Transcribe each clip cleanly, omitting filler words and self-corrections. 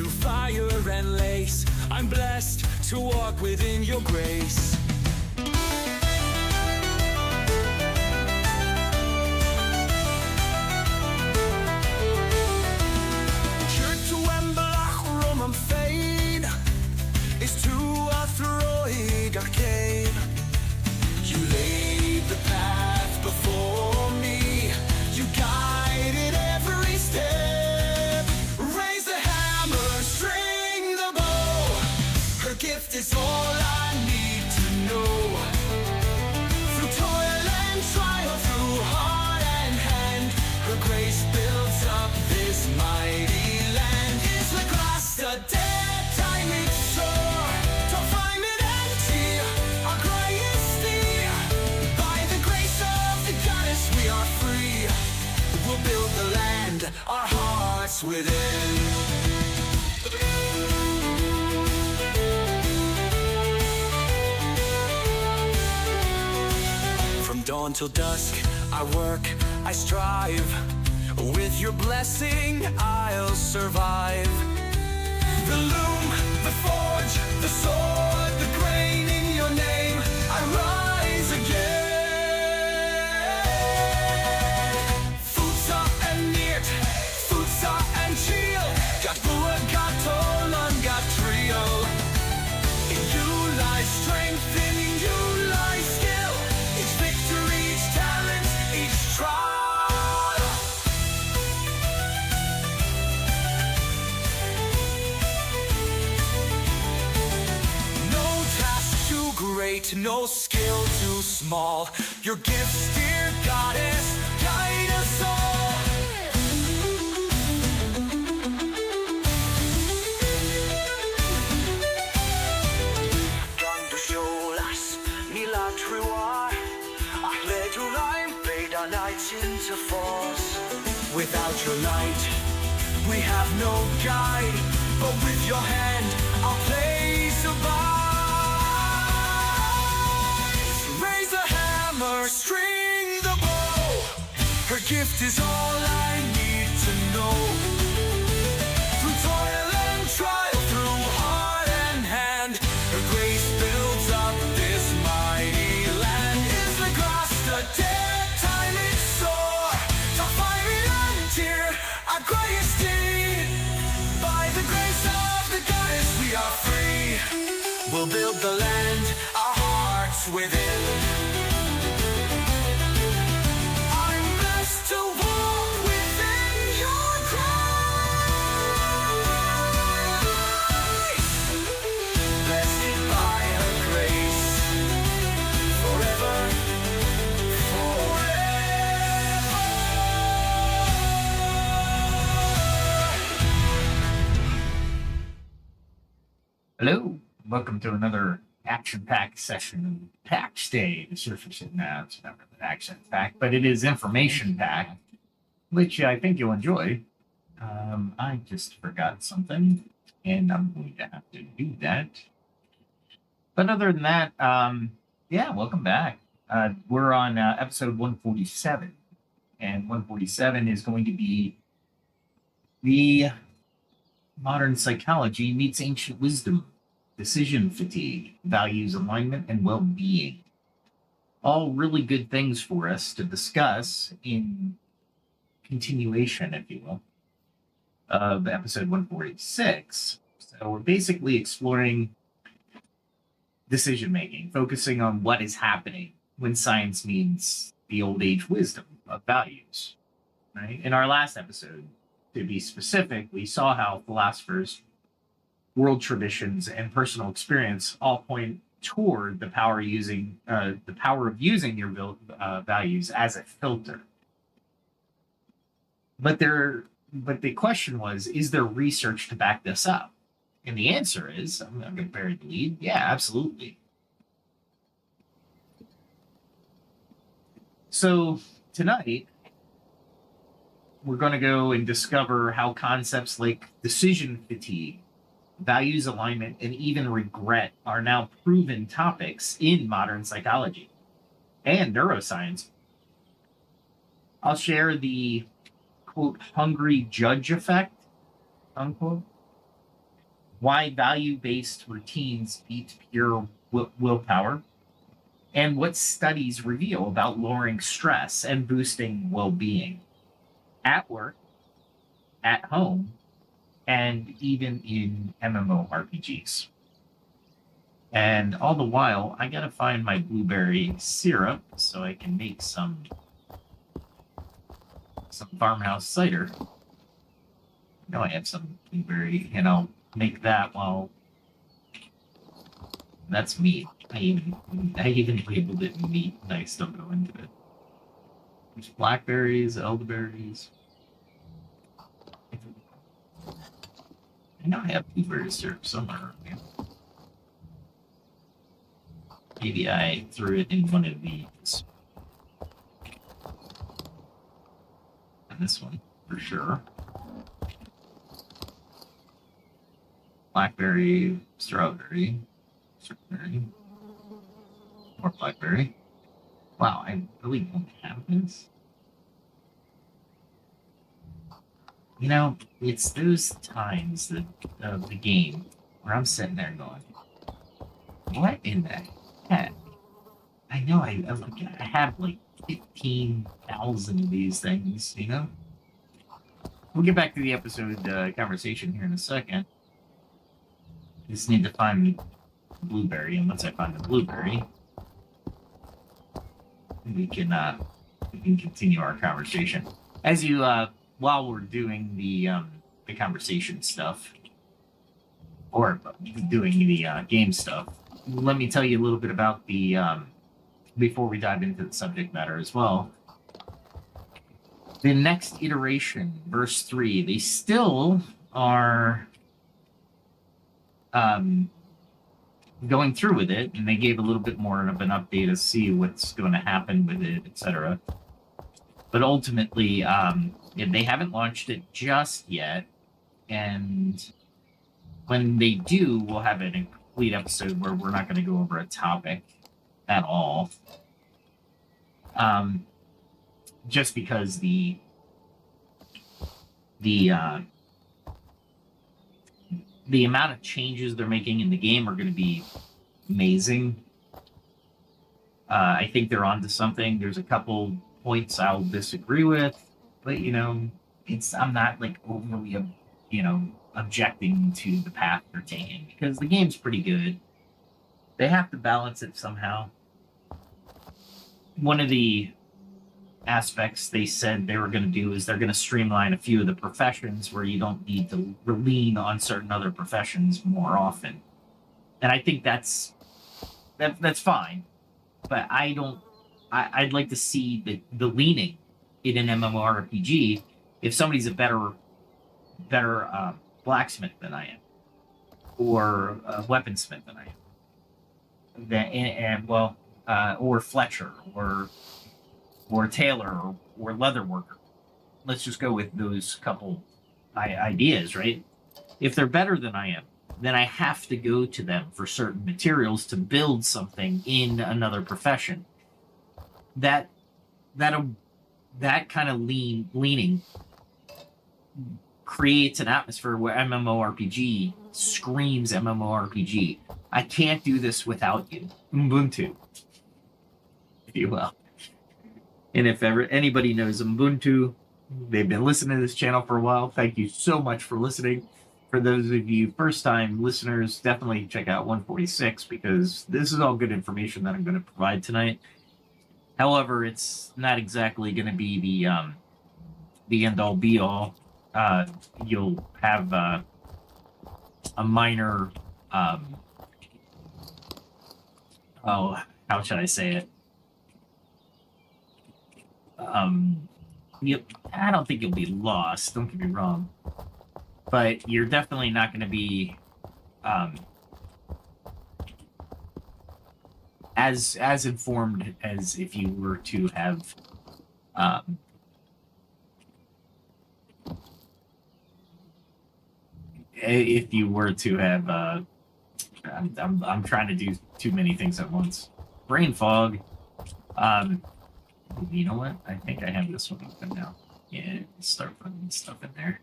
through fire and lace. I'm blessed to walk within your grace. Is to a throig arcane. You laid the path before me. You guided every step. Raise the hammer, string the bow. Her gift is all I need to know. Through toil and trial, through heart and hand, her grace builds up this mighty land. Is the grass the dead time it's so? Build the land, our hearts within. From dawn till dusk, I work, I strive. With your blessing, I'll survive. The loom, the forge, the sword, the grain in your name, I rise again. Got Bua, got Tolan, got Trio. In you lies strength, in you lies skill. Each victory, each talent, each trial. No task too great, no skill too small. Your gifts, dear goddess, guide us all. Into force. Without your light, we have no guide, but with your hand, our place abides. Raise the hammer, string the bow. Her gift is all I need to know. Through toil and trial, through heart and hand, her grace builds up this mighty land. Is the grass the dead? By the grace of the goddess we are free. We'll build the land, our hearts within. I'm blessed to walk within your grace. Blessed by her grace, forever. Hello, welcome to another action-packed session of Pax Dei. The surface now it's not really action-packed, but it is information-packed, which I think you'll enjoy. I just forgot something, and I'm going to have to do that. But other than that, yeah, welcome back. We're on episode 147, and 147 is going to be the modern psychology meets ancient wisdom. Decision fatigue, values alignment, and well-being. All really good things for us to discuss in continuation, if you will, of episode 146. So we're basically exploring decision-making, focusing on what is happening when science means the old age wisdom of values. Right? In our last episode, to be specific, we saw how philosophers, world traditions, and personal experience all point toward the power of using your values as a filter. But the question was, is there research to back this up? And the answer is, I'm going to bury the lead. Yeah, absolutely. So tonight, we're going to go and discover how concepts like decision fatigue, values alignment, and even regret are now proven topics in modern psychology and neuroscience. I'll share the, quote, hungry judge effect, unquote, why value-based routines beat pure willpower, and what studies reveal about lowering stress and boosting well-being at work, at home, and even in MMORPGs. And all the while, I gotta find my blueberry syrup so I can make some farmhouse cider. I know I have some blueberry, and I'll make that while... That's meat. I even labeled it meat, and I still go into it. There's blackberries, elderberries. I know I have blueberry syrup somewhere around here. Maybe I threw it in one of these. And this one, for sure. Blackberry, strawberry, more blackberry. Wow, I really don't have this. You know, it's those times of the game where I'm sitting there going, what in the heck? I know I have like 15,000 of these things, you know? We'll get back to the episode conversation here in a second. Just need to find blueberry, and once I find the blueberry, we can continue our conversation. As you while we're doing the conversation stuff, or doing the game stuff, let me tell you a little bit about the before we dive into the subject matter as well. The next iteration, verse 3, they still are going through with it, and they gave a little bit more of an update to see what's going to happen with it, etc. But ultimately, they haven't launched it just yet, and when they do, we'll have a complete episode where we're not going to go over a topic at all. Just because the amount of changes they're making in the game are going to be amazing. I think they're onto something. There's a couple points I'll disagree with, but I'm not like overly, objecting to the path they're taking because the game's pretty good. They have to balance it somehow. One of the aspects they said they were going to do is they're going to streamline a few of the professions where you don't need to lean on certain other professions more often. And I think that's fine. But I'd like to see the leaning in an MMORPG if somebody's a better blacksmith than I am, or a weaponsmith than I am, or Fletcher, or tailor, or leather worker. Let's just go with those couple ideas, right? If they're better than I am, then I have to go to them for certain materials to build something in another profession. That kind of leaning creates an atmosphere where MMORPG screams MMORPG. I can't do this without you. Ubuntu, if you will. And if ever anybody knows Ubuntu, they've been listening to this channel for a while. Thank you so much for listening. For those of you first-time listeners, definitely check out 146 because this is all good information that I'm going to provide tonight. However, it's not exactly going to be the end-all, be-all. You'll have a minor, how should I say it? I don't think you'll be lost, don't get me wrong, but you're definitely not going to be as informed as if you were to have I'm trying to do too many things at once. Brain fog. You know what? I think I have this one open now. Yeah, start putting stuff in there.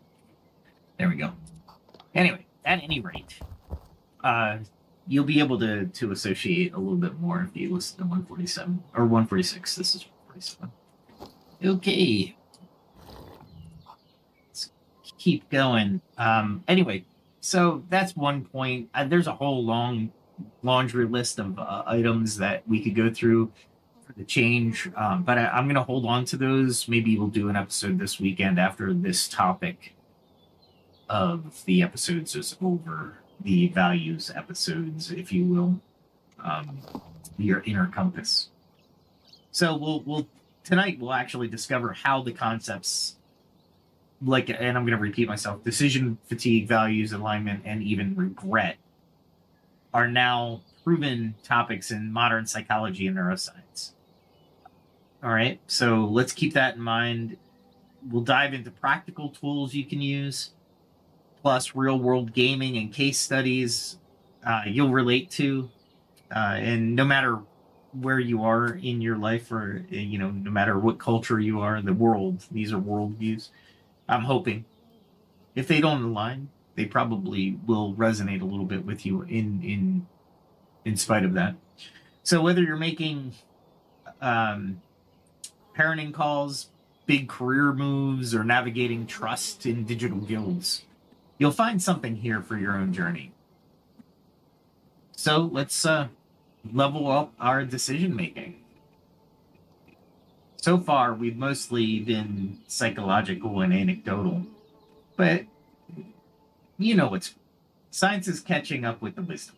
There we go. Anyway, at any rate, you'll be able to associate a little bit more if you listen to 147 or 146. This is 147. Okay. Let's keep going. Anyway, so that's one point. There's a whole long laundry list of items that we could go through for the change, but I'm going to hold on to those. Maybe we'll do an episode this weekend after this topic of the episodes is over, the values episodes, if you will, your inner compass. So we'll tonight we'll actually discover how the concepts, like, and I'm going to repeat myself, decision fatigue, values, alignment, and even regret are now proven topics in modern psychology and neuroscience. All right, so let's keep that in mind. We'll dive into practical tools you can use, plus real-world gaming and case studies you'll relate to. And no matter where you are in your life, or no matter what culture you are, the world, these are worldviews. I'm hoping if they don't align, they probably will resonate a little bit with you in spite of that. So whether you're making parenting calls, big career moves, or navigating trust in digital guilds, you'll find something here for your own journey. So let's level up our decision making. So far, we've mostly been psychological and anecdotal, but science is catching up with the wisdom.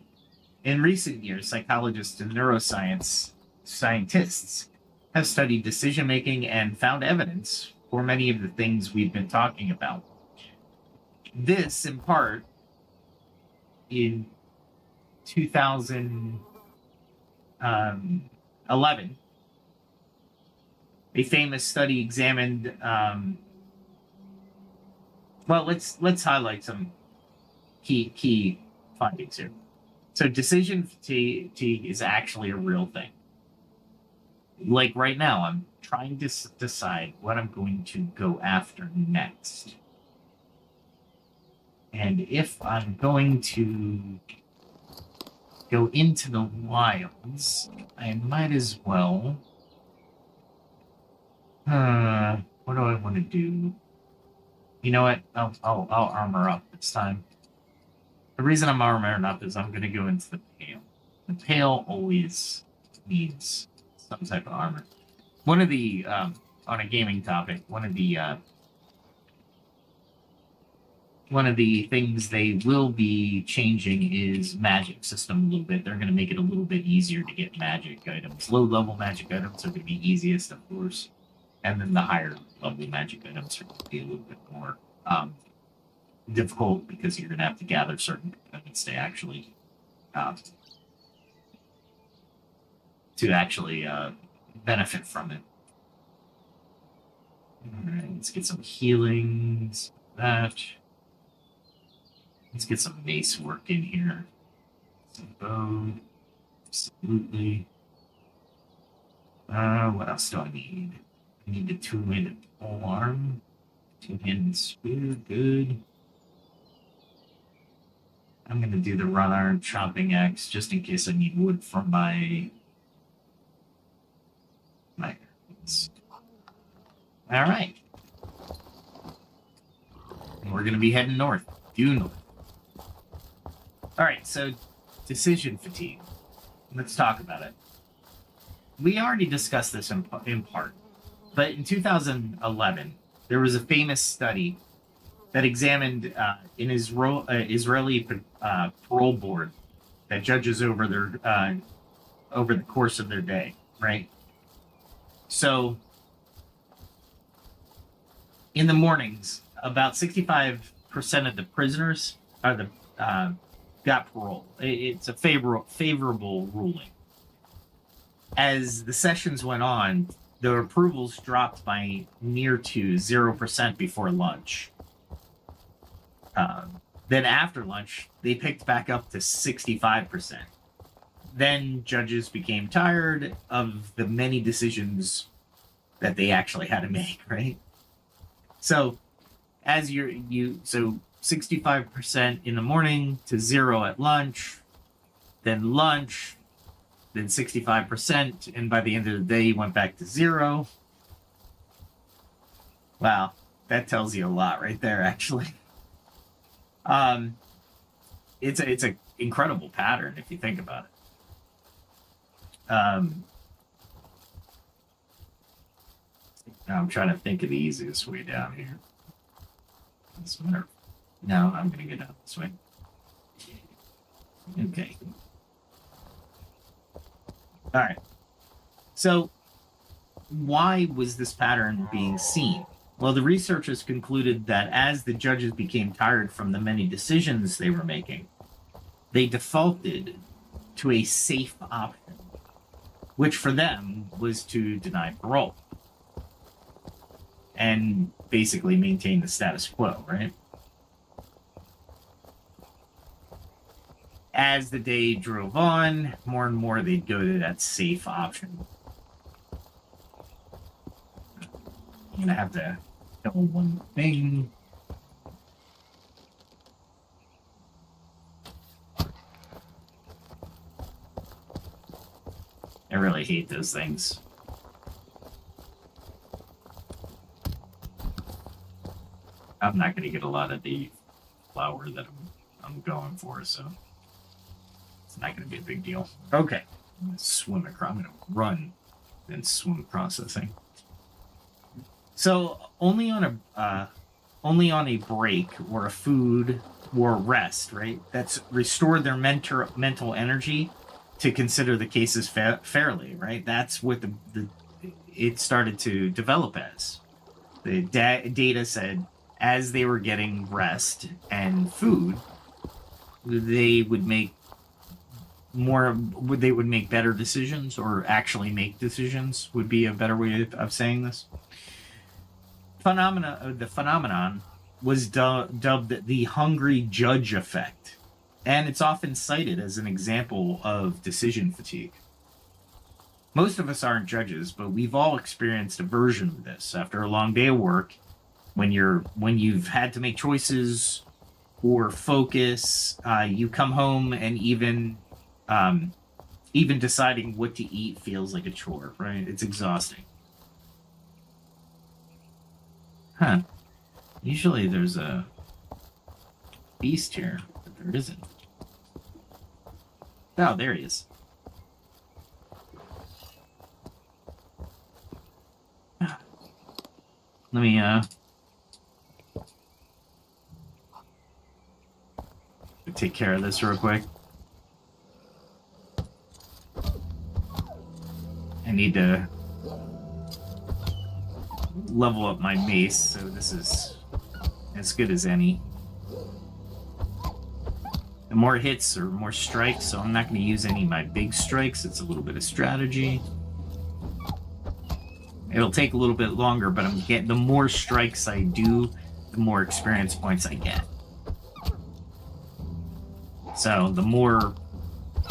In recent years, psychologists and neuroscience scientists have studied decision making and found evidence for many of the things we've been talking about. This, in part, in 2011, a famous study examined. Let's highlight some key findings here. So, decision fatigue is actually a real thing. Like right now, I'm trying to decide what I'm going to go after next. And if I'm going to go into the wilds, I might as well. What do I want to do? You know what? I'll armor up this time. The reason I'm armoring up is I'm going to go into the Pale. The Pale always needs some type of armor. One of the on a gaming topic, one of the things they will be changing is magic system a little bit. They're going to make it a little bit easier to get magic items. Low-level magic items are going to be easiest, of course. And then the higher-level magic items are going to be a little bit more difficult because you're going to have to gather certain components to actually benefit from it. All right, let's get some healings. Let's get some mace work in here. Some bow. Absolutely. What else do I need? I need the two-handed polearm. Two-handed spear. Good. I'm going to do the wrought iron chopping axe just in case I need wood from my all right. And we're going to be heading north. Due north. All right, so decision fatigue. Let's talk about it. We already discussed this in part, but in 2011, there was a famous study that examined an Israeli parole board that judges over over the course of their day, right? So, in the mornings, about 65% of the prisoners got parole. It's a favorable ruling. As the sessions went on, the approvals dropped by near to 0% before lunch. Then after lunch, they picked back up to 65%. Then judges became tired of the many decisions that they actually had to make, right? So, so 65% in the morning to 0 at lunch, then lunch, then 65%, and by the end of the day, you went back to 0. Wow, that tells you a lot right there, actually. It's a incredible pattern if you think about it. I'm trying to think of the easiest way down here. No, I'm going to get down this way. Okay. All right. So, why was this pattern being seen? Well, the researchers concluded that as the judges became tired from the many decisions they were making, they defaulted to a safe option, which for them was to deny parole and basically maintain the status quo, right? As the day drove on, more and more they'd go to that safe option. I'm gonna have to double one thing. I really hate those things. I'm not going to get a lot of the flour that I'm going for, so it's not going to be a big deal. Okay, I'm going to swim across. I'm going to run, then swim processing. So only on a break or a food or rest, right? That's restored their mental energy to consider the cases fairly, right? That's what it started to develop as. The data said as they were getting rest and food, they would make better decisions, or actually make decisions would be a better way of saying this. The phenomenon was dubbed the hungry judge effect, and it's often cited as an example of decision fatigue. Most of us aren't judges, but we've all experienced a version of this after a long day of work, when you've had to make choices or focus. You come home, and even deciding what to eat feels like a chore, right? It's exhausting. Huh. Usually there's a beast here, but there isn't. Oh, there he is. Let me take care of this real quick. I need to level up my mace, so this is as good as any. The more hits or more strikes, so I'm not going to use any of my big strikes. It's a little bit of strategy. It'll take a little bit longer, but I'm getting, the more strikes I do, the more experience points I get. So the more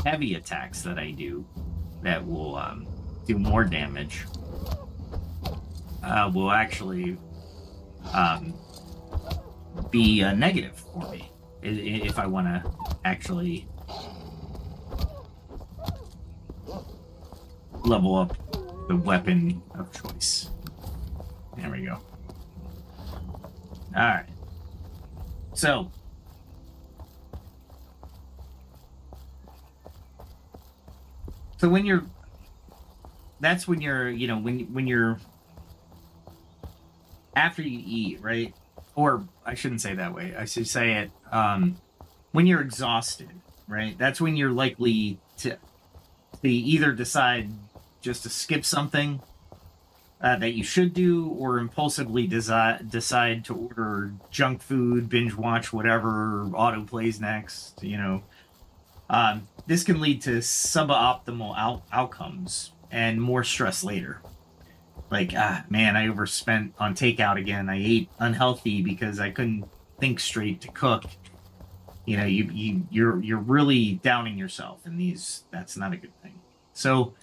heavy attacks that I do, that will do more damage, will actually be negative for me if I want to actually level up the weapon of choice. There we go. Alright. So when you're, that's when you're, you know, when you're, after you eat, right? Or I shouldn't say that way. I should say it, when you're exhausted, right? That's when you're likely to either decide just to skip something that you should do, or impulsively decide to order junk food, binge watch whatever auto plays next, you know. This can lead to suboptimal outcomes and more stress later. Like, man, I overspent on takeout again. I ate unhealthy because I couldn't think straight to cook. You know, you're really downing yourself, and that's not a good thing. So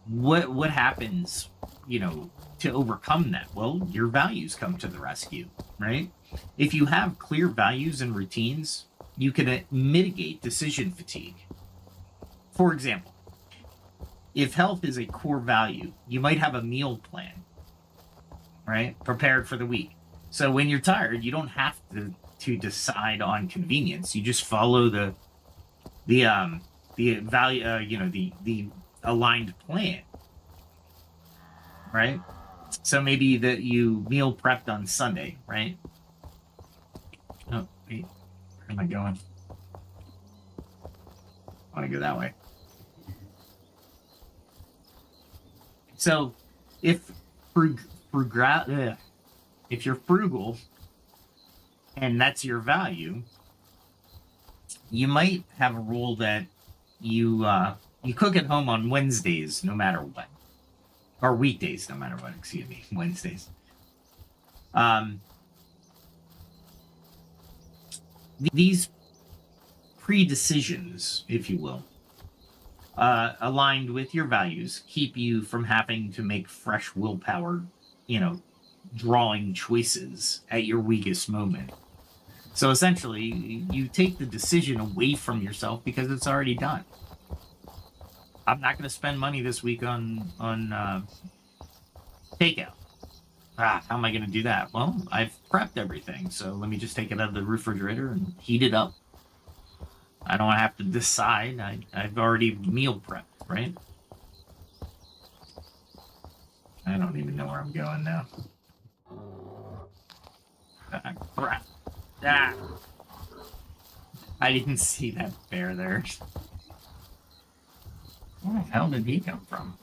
what happens, to overcome that? Well, your values come to the rescue, right? If you have clear values and routines, you can mitigate decision fatigue. For example, if health is a core value, you might have a meal plan, right? Prepared for the week. So when you're tired, you don't have to decide on convenience. You just follow the value, the aligned plan, right? So maybe that you meal prepped on Sunday, right? Oh, wait, where am I going? I want to go that way. So if if you're frugal and that's your value, you might have a rule that you cook at home on Wednesdays no matter what, or weekdays no matter what. Excuse me, Wednesdays. These pre-decisions, if you will, aligned with your values, keep you from having to make fresh willpower, drawing choices at your weakest moment. So essentially, you take the decision away from yourself because it's already done. I'm not going to spend money this week on takeout. How am I going to do that? Well, I've prepped everything, so let me just take it out of the refrigerator and heat it up. I don't have to decide. I've already meal prepped, right? I don't even know where I'm going now. Crap. Ah. I didn't see that bear there. Where the hell did he come from?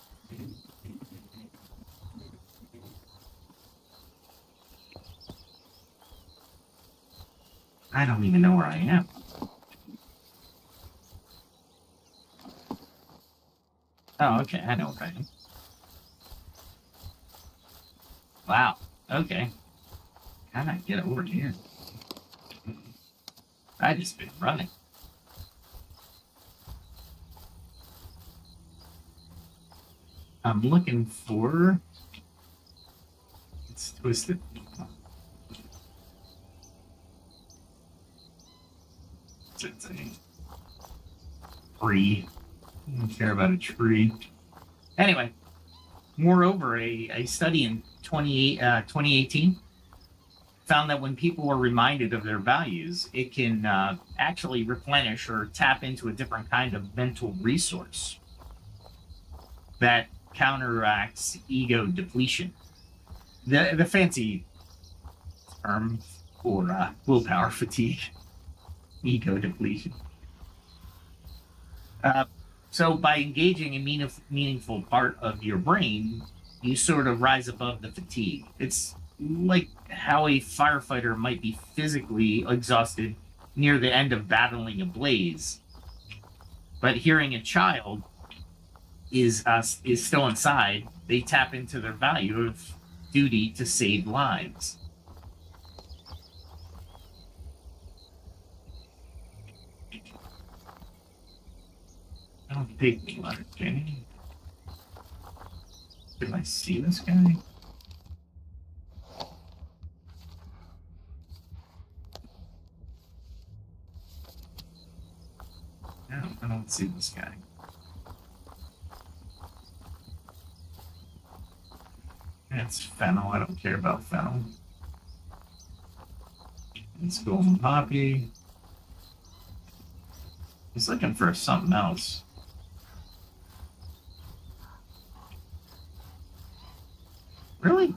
I don't even know where I am. Oh, okay, I know where I am. Wow, okay. How did I get over here? I just been running. I'm looking for... It's twisted. It's a tree. I don't care about a tree. Anyway, moreover, a study in 2018 found that when people are reminded of their values, it can actually replenish or tap into a different kind of mental resource that counteracts ego depletion. The fancy term for willpower fatigue, ego depletion. So by engaging a meaningful part of your brain, you sort of rise above the fatigue. It's like how a firefighter might be physically exhausted near the end of battling a blaze, but hearing a child is still inside, they tap into their value of duty to save lives. I don't take blood, Jenny. Did I see this guy? No, I don't see this guy. It's fennel. I don't care about fennel. It's golden poppy. He's looking for something else. Really?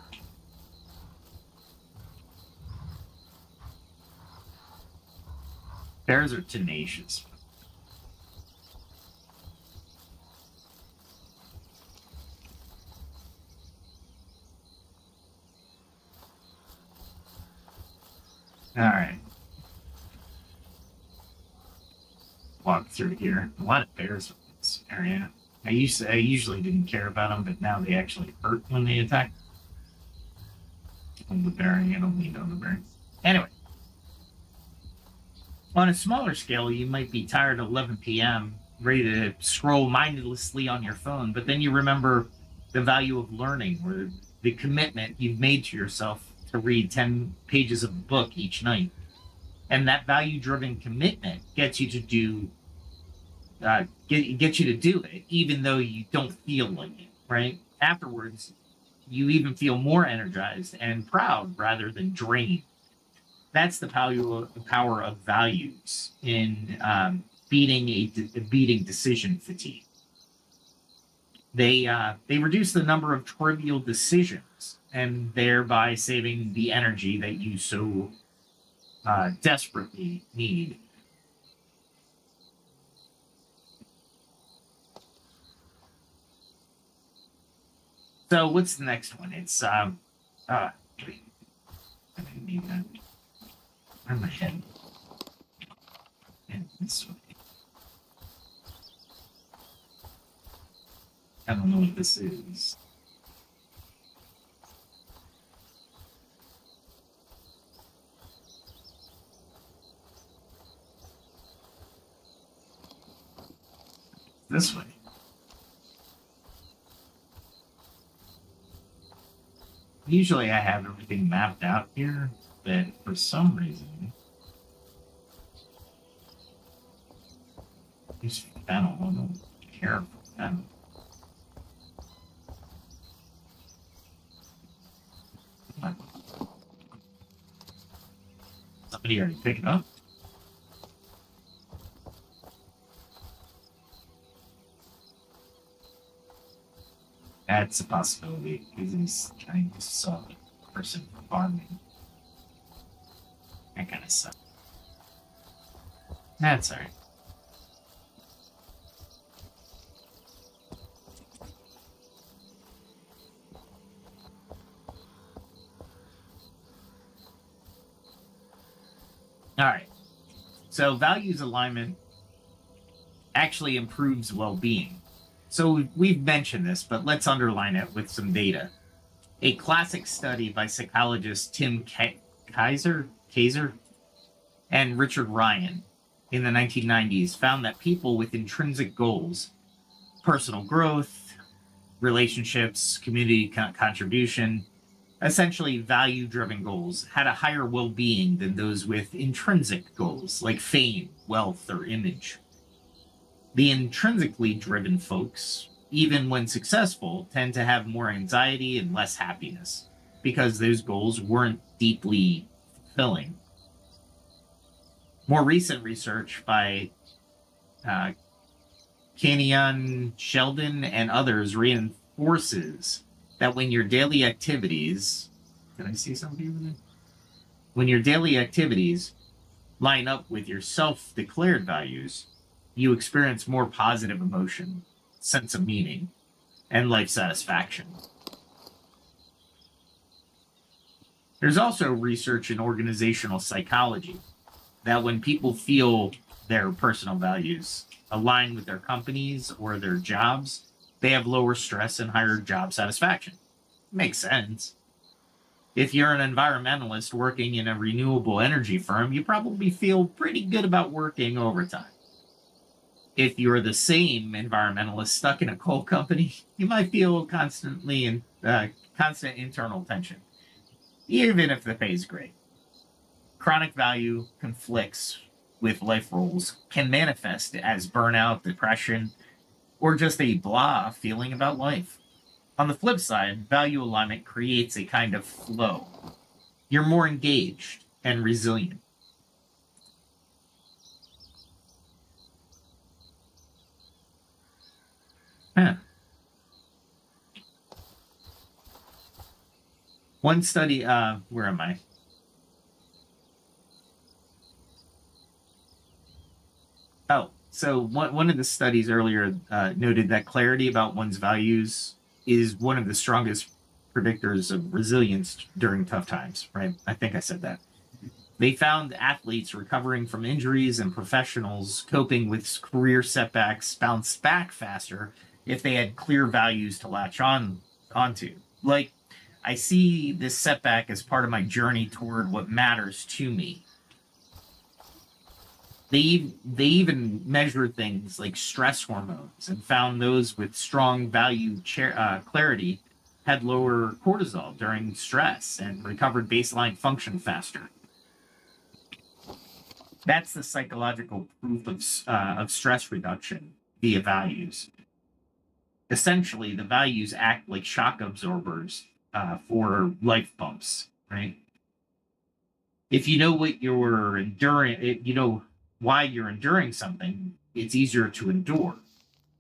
Bears are tenacious. All right. Walk through here. A lot of bears in this area. I usually didn't care about them, but now they actually hurt when they attack. On the bearing, I don't need on the bearing. Anyway, on a smaller scale, you might be tired at 11 p.m. ready to scroll mindlessly on your phone, but then you remember the value of learning or the commitment you've made to yourself to read 10 pages of a book each night. And that value-driven commitment gets you to do get you to do it, even though you don't feel like it, right? Afterwards, you even feel more energized and proud rather than drained. That's the power of values in beating decision fatigue. They reduce the number of trivial decisions and thereby saving the energy that you so desperately need. So what's the next one? It's I didn't need that. Where's my head? And this way. I don't know what this is. This way. Usually I have everything mapped out here, but for some reason, use fennel. I don't care for fennel. Somebody already picked it up. That's a possibility because he's trying to sell a person for farming. That kind of sucks. That's alright. Alright. So values alignment actually improves well-being. So we've mentioned this, but let's underline it with some data. A classic study by psychologists Tim Kaiser and Richard Ryan in the 1990s found that people with intrinsic goals, personal growth, relationships, community contribution, essentially value-driven goals, had a higher well-being than those with intrinsic goals like fame, wealth, or image. The intrinsically driven folks, even when successful, tend to have more anxiety and less happiness because those goals weren't deeply fulfilling. More recent research by Kenyon Sheldon and others reinforces that when your daily activities, can I see somebody over there? When your daily activities line up with your self-declared values, you experience more positive emotion, sense of meaning, and life satisfaction. There's also research in organizational psychology that when people feel their personal values align with their companies or their jobs, they have lower stress and higher job satisfaction. Makes sense. If you're an environmentalist working in a renewable energy firm, you probably feel pretty good about working overtime. If you're the same environmentalist stuck in a coal company, you might feel constant internal tension, even if the pay is great. Chronic value conflicts with life roles can manifest as burnout, depression, or just a blah feeling about life. On the flip side, value alignment creates a kind of flow. You're more engaged and resilient. Huh. One study, where am I? Oh, so one of the studies earlier noted that clarity about one's values is one of the strongest predictors of resilience during tough times, right? I think I said that. They found athletes recovering from injuries and professionals coping with career setbacks bounced back faster if they had clear values to latch onto. Like, I see this setback as part of my journey toward what matters to me. They even measure things like stress hormones and found those with strong value clarity had lower cortisol during stress and recovered baseline function faster. That's the psychological proof of stress reduction via values. Essentially, the values act like shock absorbers for life bumps, right? If you know what you're enduring, you know why you're enduring something, it's easier to endure.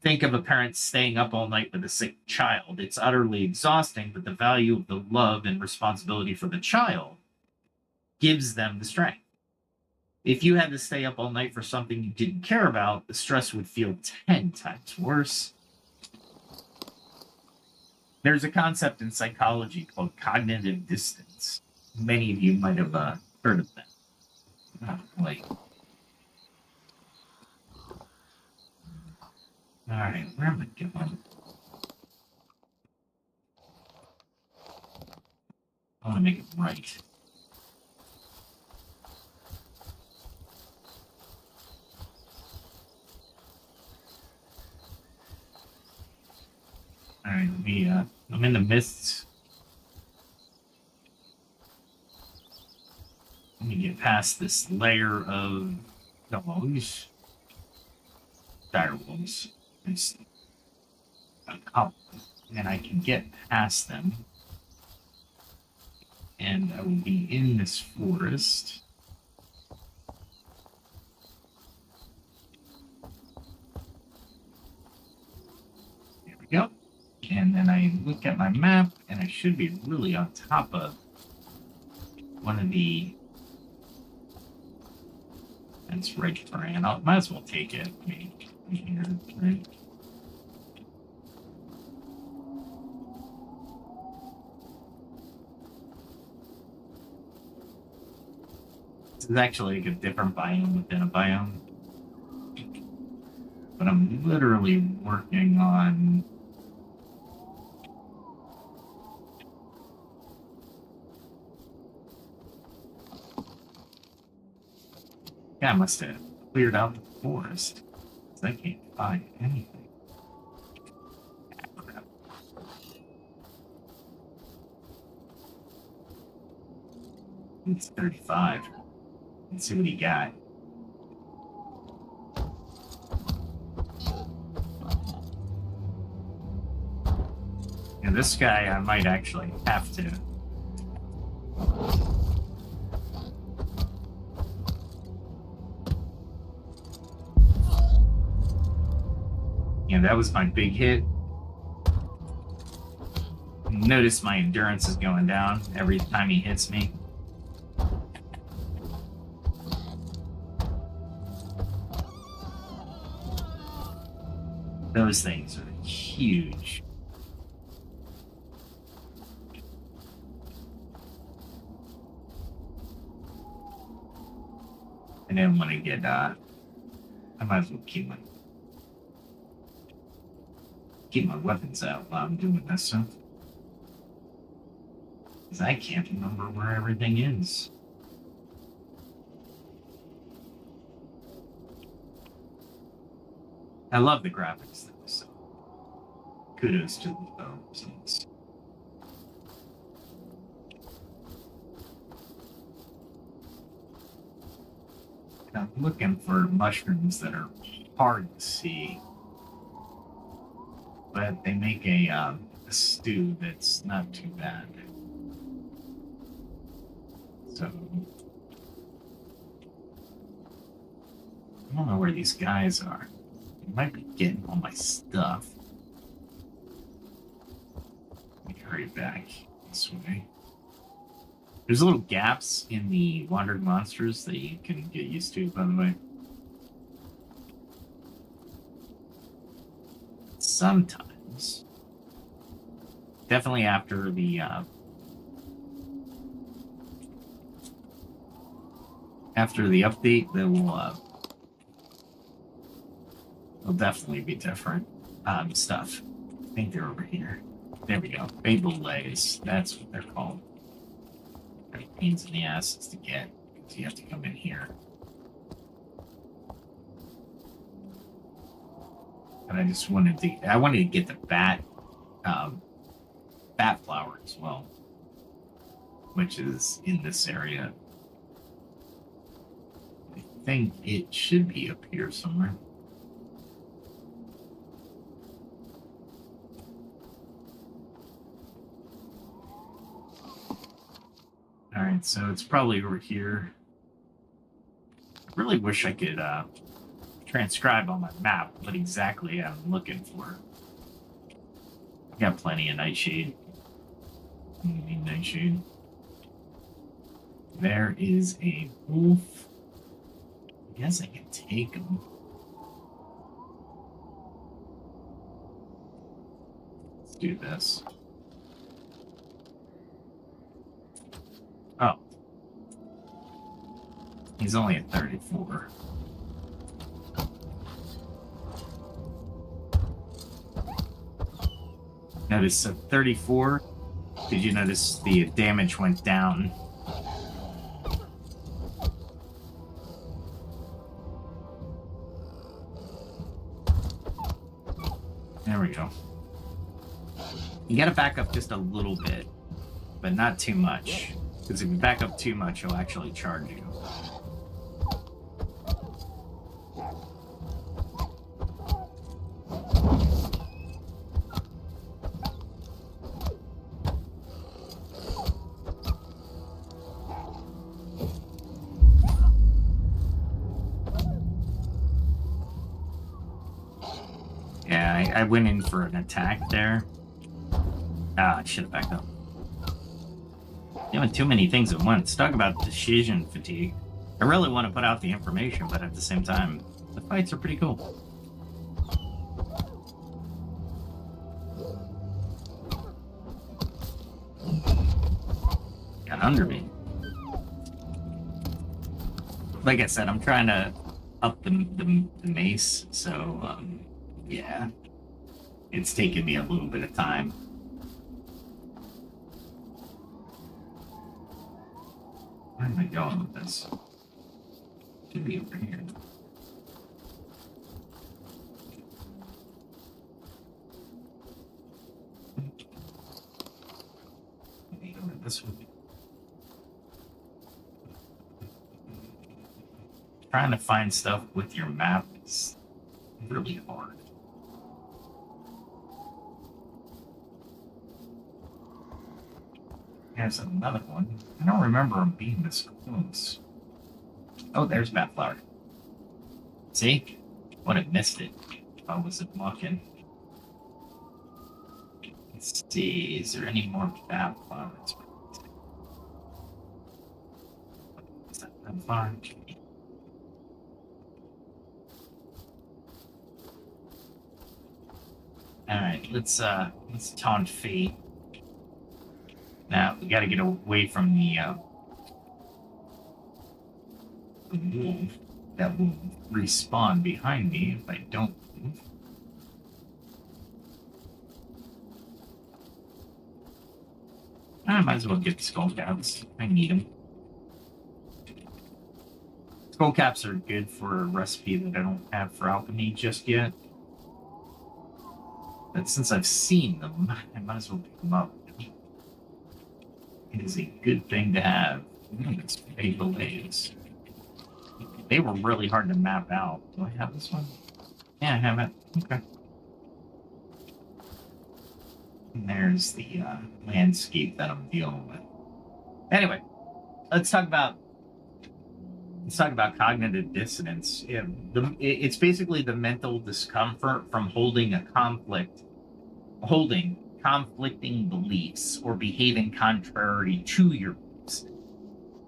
Think of a parent staying up all night with a sick child. It's utterly exhausting, but the value of the love and responsibility for the child gives them the strength. If you had to stay up all night for something you didn't care about, the stress would feel 10 times worse. There's a concept in psychology called cognitive dissonance. Many of you might have heard of that. Like, all right, where am I going? I want to make it right. All right, I'm in the midst. Let me get past this layer of dogs. Direwolves. There's a couple, and I can get past them. And I will be in this forest. There we go. And then I look at my map, and I should be really on top of one of the... That's right for I might as well take it. I mean, here, right? This is actually like a different biome within a biome. But I'm literally working on... Yeah, I must have cleared out the forest. Because I can't find anything. Ah, crap. It's 35. Let's see what he got. Yeah, this guy I might actually have to. Yeah, that was my big hit. Notice my endurance is going down every time he hits me. Those things are huge. I didn't want to get, I might as well keep my weapons out while I'm doing this stuff. Because I can't remember where everything is. I love the graphics though, so kudos to the results. I'm looking for mushrooms that are hard to see, but they make a stew that's not too bad. So I don't know where these guys are. They might be getting all my stuff. Let me hurry back this way. There's little gaps in the wandering monsters that you can get used to, by the way. Sometimes. Definitely after the update, they will they'll definitely be different stuff. I think they're over here. There we go. Babel legs. That's what they're called. Pains in the asses to get because you have to come in here. and I just wanted to get the bat flower as well, which is in this area. I think it should be up here somewhere. All right, so it's probably over here. I really wish I could transcribe on my map what exactly I'm looking for. I got plenty of nightshade. Need nightshade. There is a wolf. I guess I can take him. Let's do this. Oh. He's only at 34. Notice at 34, did you notice the damage went down? There we go. You gotta back up just a little bit, but not too much. Because if you back up too much, he'll actually charge you. Yeah, I went in for an attack there. Ah, I should have backed up. Doing too many things at once. Talk about decision fatigue. I really want to put out the information, but at the same time, the fights are pretty cool. Got under me. Like I said, I'm trying to up the mace, so yeah, it's taken me a little bit of time. Where am I going with this? Should be over here. Maybe go this way. Trying to find stuff with your map is really hard. There's another one. I don't remember them being this close. Oh, there's Bat Flower. See? Would have missed it if I wasn't walking. Let's see. Is there any more Bat Flowers? Is that Bat Flower? Alright, let's taunt Fate. Now, we gotta get away from the wolf that will respawn behind me if I don't move. I might as well get skull caps. I need them. Skull caps are good for a recipe that I don't have for alchemy just yet. But since I've seen them, I might as well pick them up. It is a good thing to have. It's Beyblades. They were really hard to map out. Do I have this one? Yeah, I have it. Okay. And there's the landscape that I'm dealing with. Anyway, let's talk about cognitive dissonance. It's basically the mental discomfort from holding conflicting beliefs or behaving contrary to your beliefs.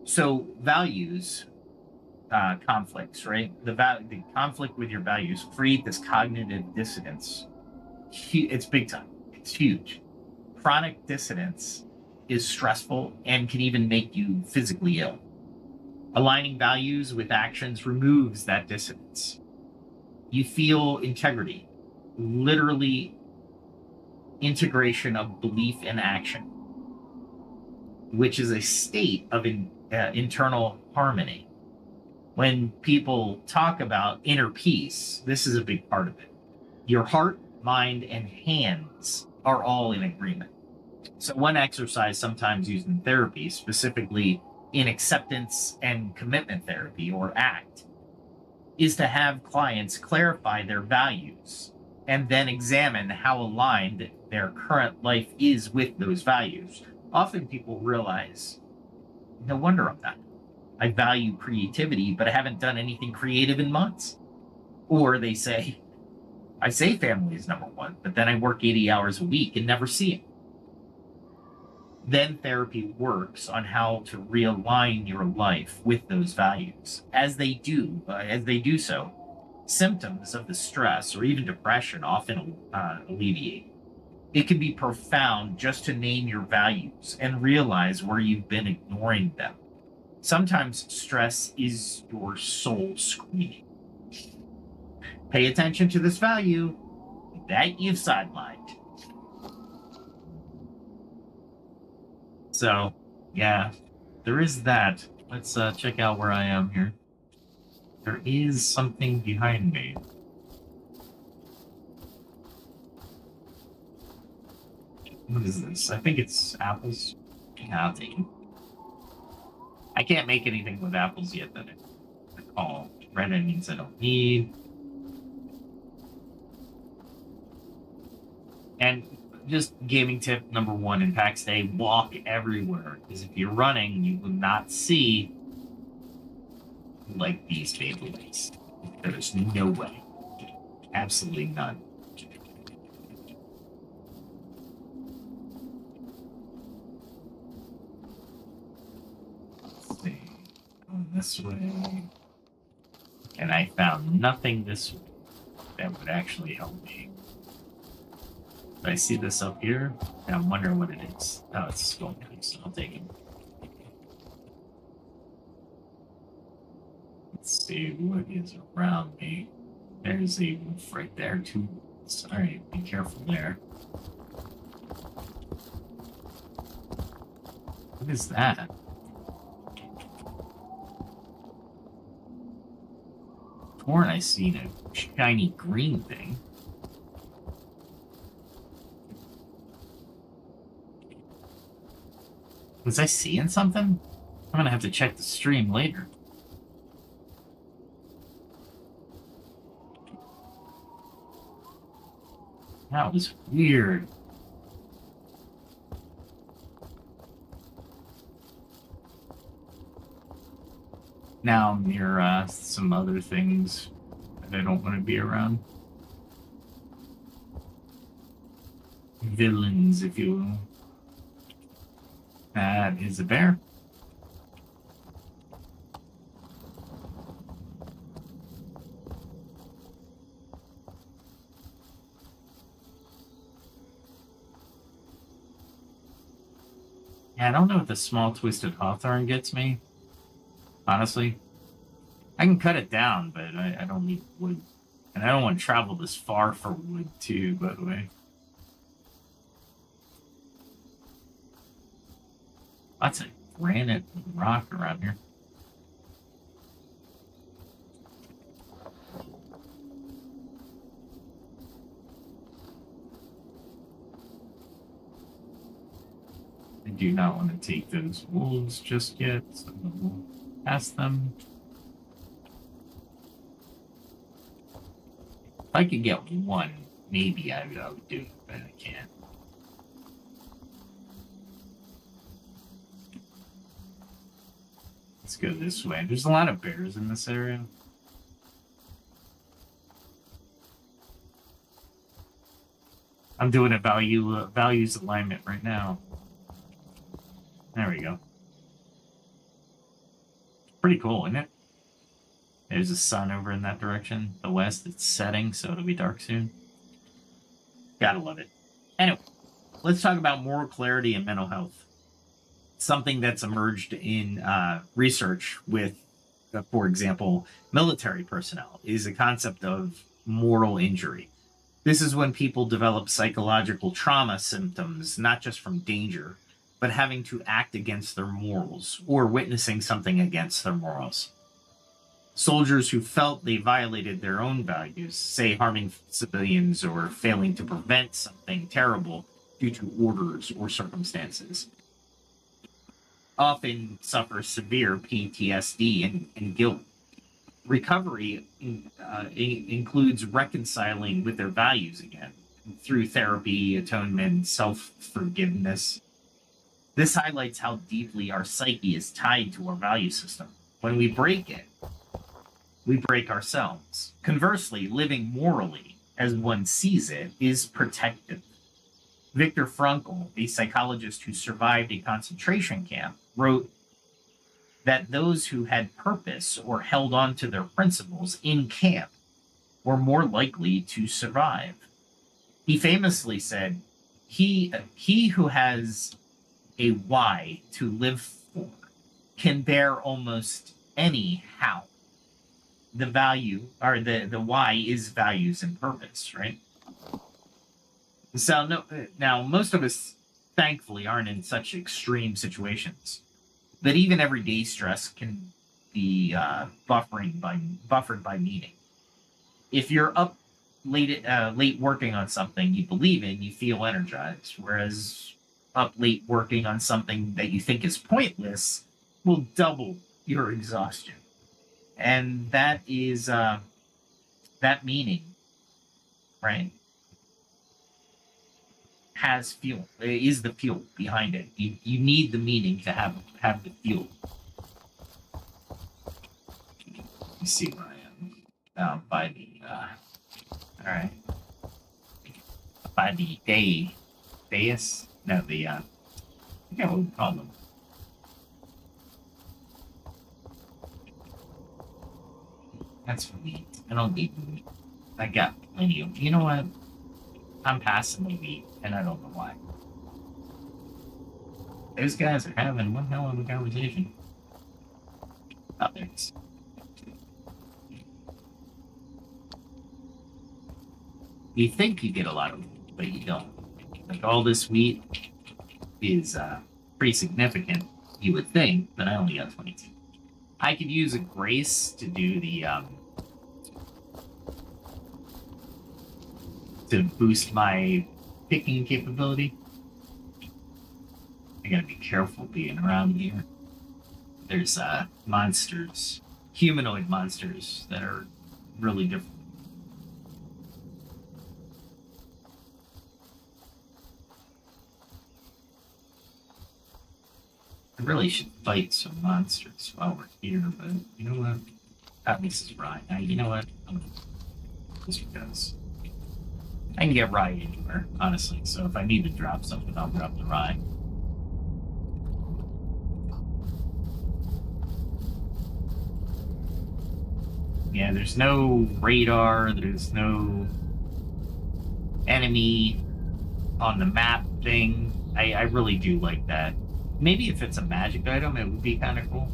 So values conflicts, right? The conflict with your values create this cognitive dissonance. It's big time. It's huge. Chronic dissonance is stressful and can even make you physically ill. Aligning values with actions removes that dissonance. You feel integrity, literally integration of belief and action, which is a state of internal harmony. When people talk about inner peace, this is a big part of it. Your heart, mind, and hands are all in agreement. So one exercise sometimes used in therapy, specifically in acceptance and commitment therapy or ACT, is to have clients clarify their values and then examine how aligned their current life is with those values. Often people realize, no wonder I'm not. I value creativity, but I haven't done anything creative in months. Or they say, I say family is number one, but then I work 80 hours a week and never see it. Then therapy works on how to realign your life with those values. As they do so, symptoms of the stress or even depression often alleviate. It can be profound just to name your values and realize where you've been ignoring them. Sometimes stress is your soul screaming. Pay attention to this value that you've sidelined. So, yeah, there is that. Let's check out where I am here. There is something behind me. What is this? I think it's apples. Yeah, I'll take it. I can't make anything with apples yet that I call red onions I don't need. And just gaming tip number one in Pax Dei, walk everywhere. Because if you're running, you will not see like these Beyblades. There's no way. Absolutely none. Let's see. Going this way. And I found nothing this way that would actually help me. I see this up here, and I'm wondering what it is. Oh, it's a skull piece. I'll take it. Let's see what is around me. There's a wolf right there, too. Alright, be careful there. What is that? Torn, I seen a shiny green thing. Was I seeing something? I'm gonna have to check the stream later. That was weird. Now I'm near some other things that I don't want to be around. Villains, if you will. That is a bear. Yeah, I don't know if the small twisted hawthorn gets me. Honestly. I can cut it down, but I don't need wood. And I don't want to travel this far for wood, too, by the way. Lots of granite and rock around here. I do not want to take those wolves just yet, so we'll pass them. If I could get one, maybe I would do it, but I can't. Let's go this way. There's a lot of bears in this area. I'm doing a values alignment right now. There we go. Pretty cool, isn't it? There's a sun over in that direction. The west, it's setting, so it'll be dark soon. Gotta love it. Anyway, let's talk about moral clarity and mental health. Something that's emerged in research with, for example, military personnel is a concept of moral injury. This is when people develop psychological trauma symptoms, not just from danger, but having to act against their morals or witnessing something against their morals. Soldiers who felt they violated their own values, say harming civilians or failing to prevent something terrible due to orders or circumstances, often suffer severe PTSD and guilt. Recovery includes reconciling with their values again through therapy, atonement, self-forgiveness. This highlights how deeply our psyche is tied to our value system. When we break it, we break ourselves. Conversely, living morally, as one sees it, is protective. Viktor Frankl, a psychologist who survived a concentration camp, wrote that those who had purpose or held on to their principles in camp were more likely to survive. He famously said, he who has a why to live for can bear almost any how. The value, or the why, is values and purpose, right? So now most of us, thankfully, aren't in such extreme situations. But even everyday stress can be buffered by meaning. If you're up late working on something you believe in, you feel energized. Whereas up late working on something that you think is pointless will double your exhaustion. And that is that meaning, right? Has fuel, is the fuel behind it. You need the meaning to have the fuel. You see where I am by the all right, by the dais. No, the I forget what we call them. That's for me. I don't need meat. I got plenty of. You know what? I'm passing the meat, and I don't know why. Those guys are having one hell of a conversation. Oh, thanks. You think you get a lot of wheat, but you don't. Like, all this wheat is pretty significant, you would think, but I only got 22. I could use a grace to do the to boost my picking capability. I gotta be careful being around here. There's monsters, humanoid monsters that are really different. I really should fight some monsters while we're here, but you know what? At least it's Rye. Now, you know what? Just because. I can get Rye anywhere, honestly. So if I need to drop something, I'll drop the Rye. Yeah, there's no radar, there's no enemy on the map thing. I really do like that. Maybe if it's a magic item, it would be kind of cool.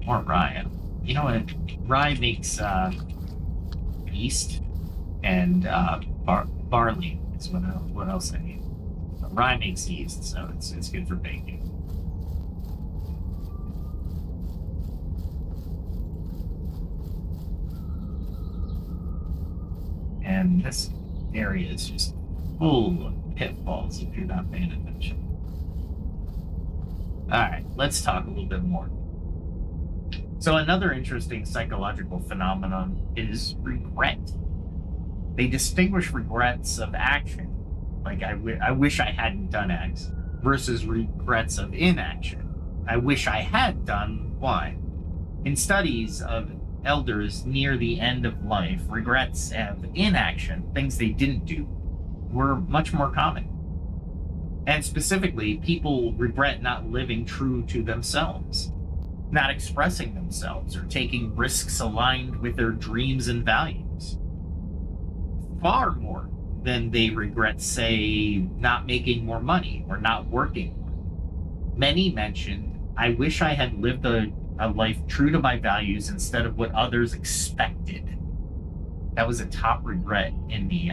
Or Rye. You know what? Rye makes yeast and barley is what else I need. But Rye makes yeast, so it's good for baking. And this area is just full of pitfalls if you're not paying attention. Alright, let's talk a little bit more. So another interesting psychological phenomenon is regret. They distinguish regrets of action, like I wish I hadn't done X, versus regrets of inaction. I wish I had done Y. In studies of elders near the end of life, regrets of inaction, things they didn't do, were much more common. And specifically, people regret not living true to themselves, not expressing themselves, or taking risks aligned with their dreams and values. Far more than they regret, say, not making more money or not working more. Many mentioned, I wish I had lived a life true to my values instead of what others expected. That was a top regret in the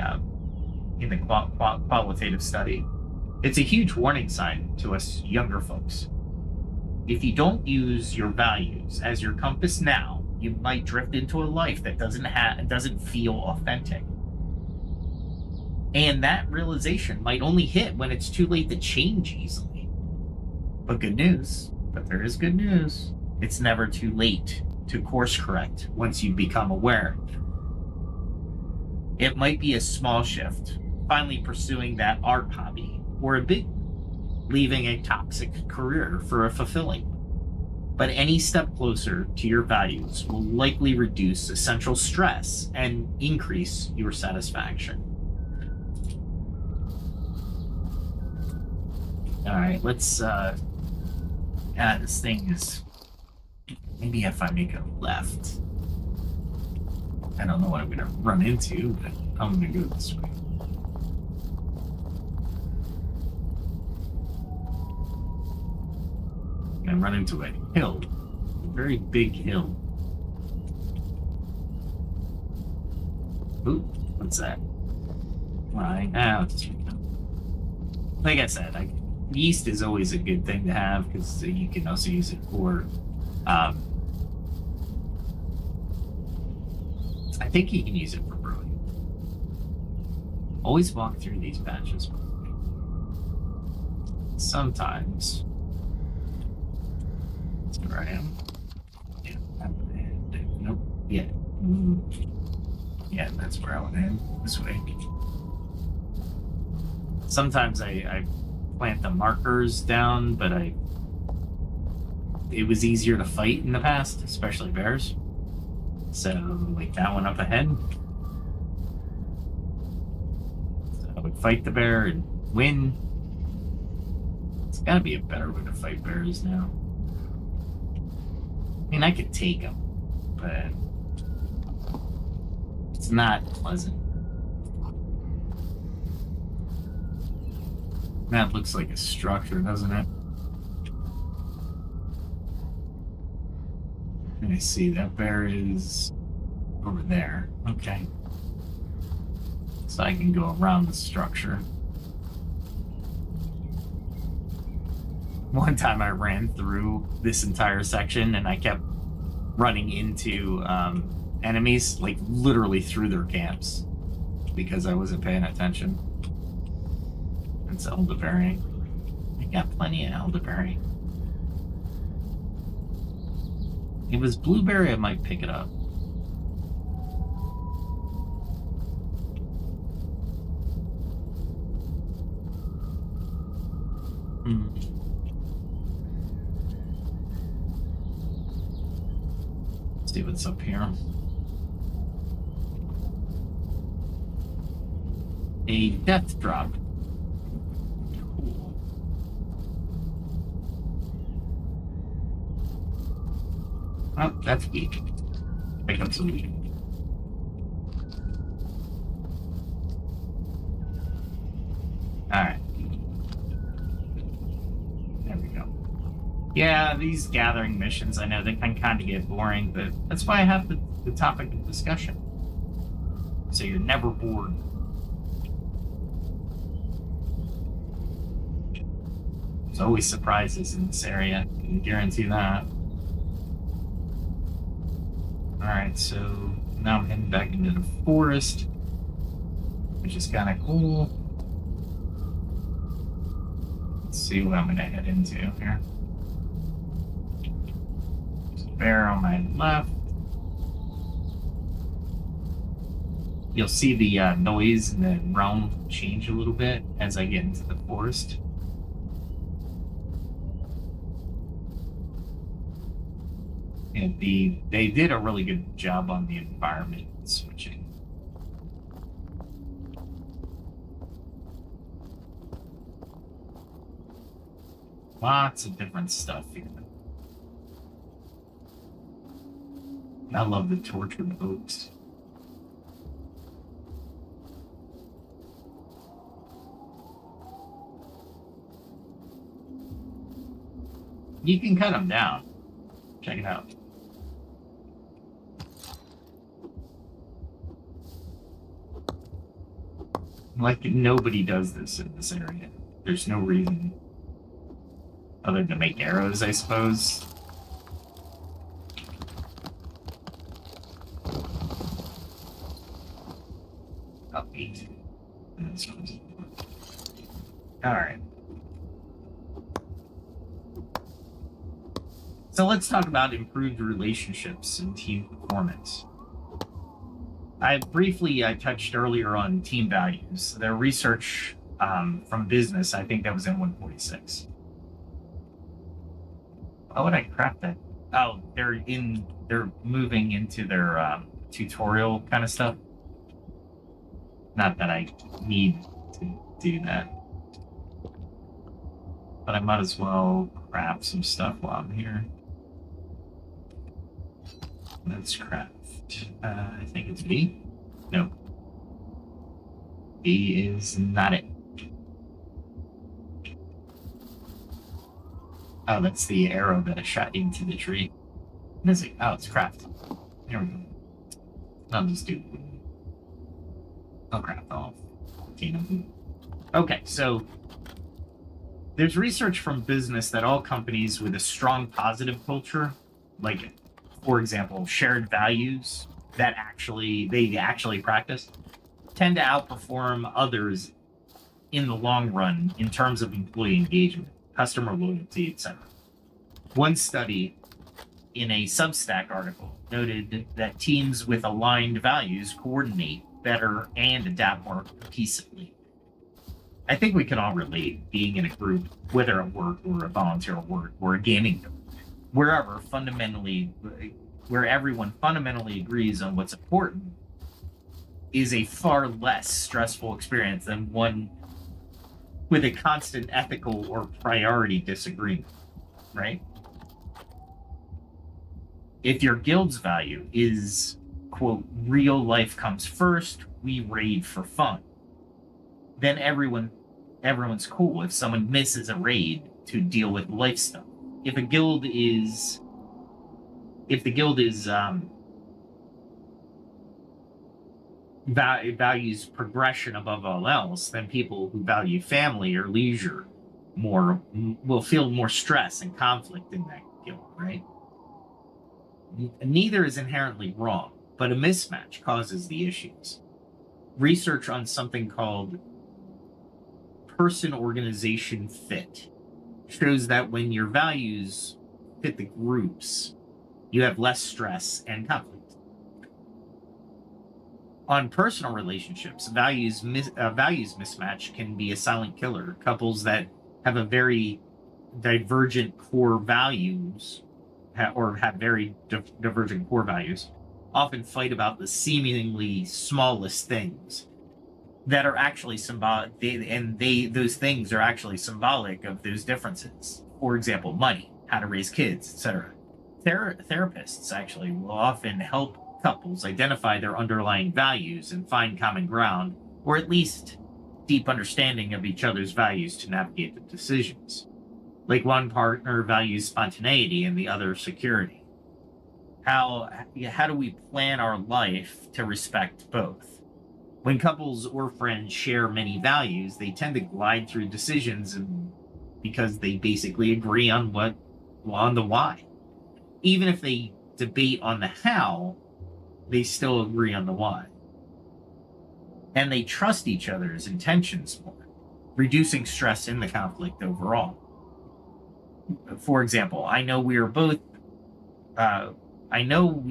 qualitative study. It's a huge warning sign to us younger folks. If you don't use your values as your compass now, you might drift into a life that doesn't feel authentic. And that realization might only hit when it's too late to change easily. But there is good news. It's never too late to course correct once you become aware. It might be a small shift, finally pursuing that art hobby, or a big leaving a toxic career for a fulfilling one. But any step closer to your values will likely reduce essential stress and increase your satisfaction. All right, let's this thing is, maybe if I make a left, I don't know what I'm gonna run into, but I'm gonna go this way. I'm gonna run into a hill, a very big hill. Ooh, what's that? Right now, like I said, yeast is always a good thing to have because you can also use it for. I think you can use it for brewing. Always walk through these patches. Sometimes. That's where I am. Yeah. Nope. Yeah. Yeah, that's where I went in. This way. Sometimes I plant the markers down, but it was easier to fight in the past, especially bears. So, like that one up ahead. So I would fight the bear and win. It's gotta be a better way to fight bears now. I mean, I could take them, but it's not pleasant. That looks like a structure, doesn't it? Let me see, that bear is over there. Okay. So I can go around the structure. One time I ran through this entire section and I kept running into enemies, like literally through their camps, because I wasn't paying attention. It's elderberry. I got plenty of elderberry. If it was blueberry, I might pick it up. Let's see what's up here. A death drop. Oh, that's weak. Pick up some weak. Alright. There we go. Yeah, these gathering missions, I know they can kind of get boring, but that's why I have the topic of discussion. So you're never bored. There's always surprises in this area, I can guarantee that. Alright, so now I'm heading back into the forest, which is kind of cool. Let's see what I'm going to head into here. There's a bear on my left. You'll see the noise and the realm change a little bit as I get into the forest. And they did a really good job on the environment switching. Lots of different stuff here. I love the tortured oaks. You can cut them down. Check it out. Like nobody does this in this area. there's no reason other than to make arrows, I suppose. Oh, 8. Alright. So let's talk about improved relationships and team performance. I touched earlier on team values. Their research from business, I think that was in 146. Why would I craft that? Oh, they're moving into their tutorial kind of stuff. Not that I need to do that, but I might as well craft some stuff while I'm here. Let's craft. I think it's B. No. B is not it. Oh, that's the arrow that I shot into the tree. What is it? Oh, it's craft. There we go. I'll just do. I'll craft all 14 of them. Okay, so there's research from business that all companies with a strong positive culture, like, for example, shared values that they actually practice, tend to outperform others in the long run in terms of employee engagement, customer loyalty, etc. One study in a Substack article noted that teams with aligned values coordinate better and adapt more cohesively. I think we can all relate being in a group, whether at work or a volunteer work or a gaming group, where everyone fundamentally agrees on what's important, is a far less stressful experience than one with a constant ethical or priority disagreement, right? If your guild's value is, quote, real life comes first, we raid for fun, then everyone's cool if someone misses a raid to deal with life stuff. If the guild is values progression above all else, then people who value family or leisure more will feel more stress and conflict in that guild, right? Neither is inherently wrong, but a mismatch causes the issues. Research on something called person-organization fit shows that when your values fit the groups, you have less stress and conflict. On personal relationships, values mismatch can be a silent killer. Couples that have a very divergent core values or have very divergent core values often fight about the seemingly smallest things that are actually symbolic, those things are actually symbolic of those differences. For example, money, how to raise kids, etc. Therapists actually will often help couples identify their underlying values and find common ground, or at least deep understanding of each other's values to navigate the decisions. Like one partner values spontaneity and the other security. How do we plan our life to respect both? When couples or friends share many values, they tend to glide through decisions because they basically agree on the why. Even if they debate on the how, they still agree on the why. And they trust each other's intentions more, reducing stress in the conflict overall. For example, I know we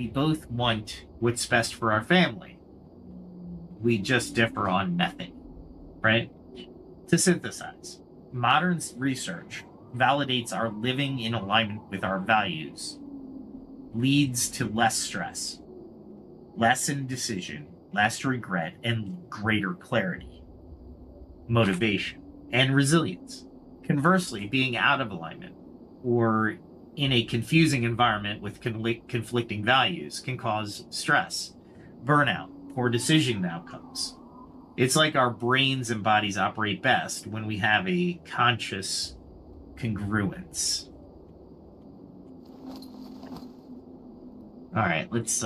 both want what's best for our family. We just differ on method, right? To synthesize, modern research validates our living in alignment with our values leads to less stress, less indecision, less regret, and greater clarity, motivation, and resilience. Conversely, being out of alignment or in a confusing environment with conflicting values can cause stress, burnout, poor decision outcomes. It's like our brains and bodies operate best when we have a conscious congruence. All right, let's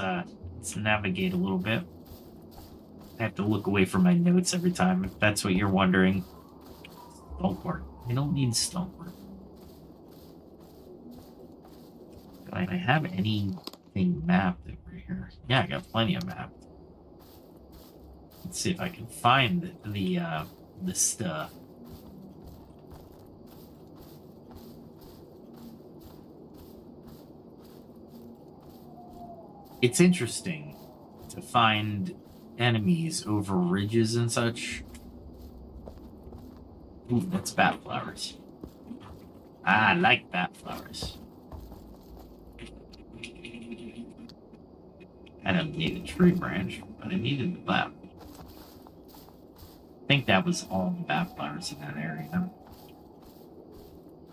navigate a little bit. I have to look away from my notes every time, if that's what you're wondering. Stealth work. I don't need stealth work. Do I have anything mapped over here? Yeah, I got plenty of mapped. Let's see if I can find the stuff. It's interesting to find enemies over ridges and such. Ooh, that's bat flowers. I like bat flowers. I don't need a tree branch, but I needed the bat. I think that was all the bat flowers in that area.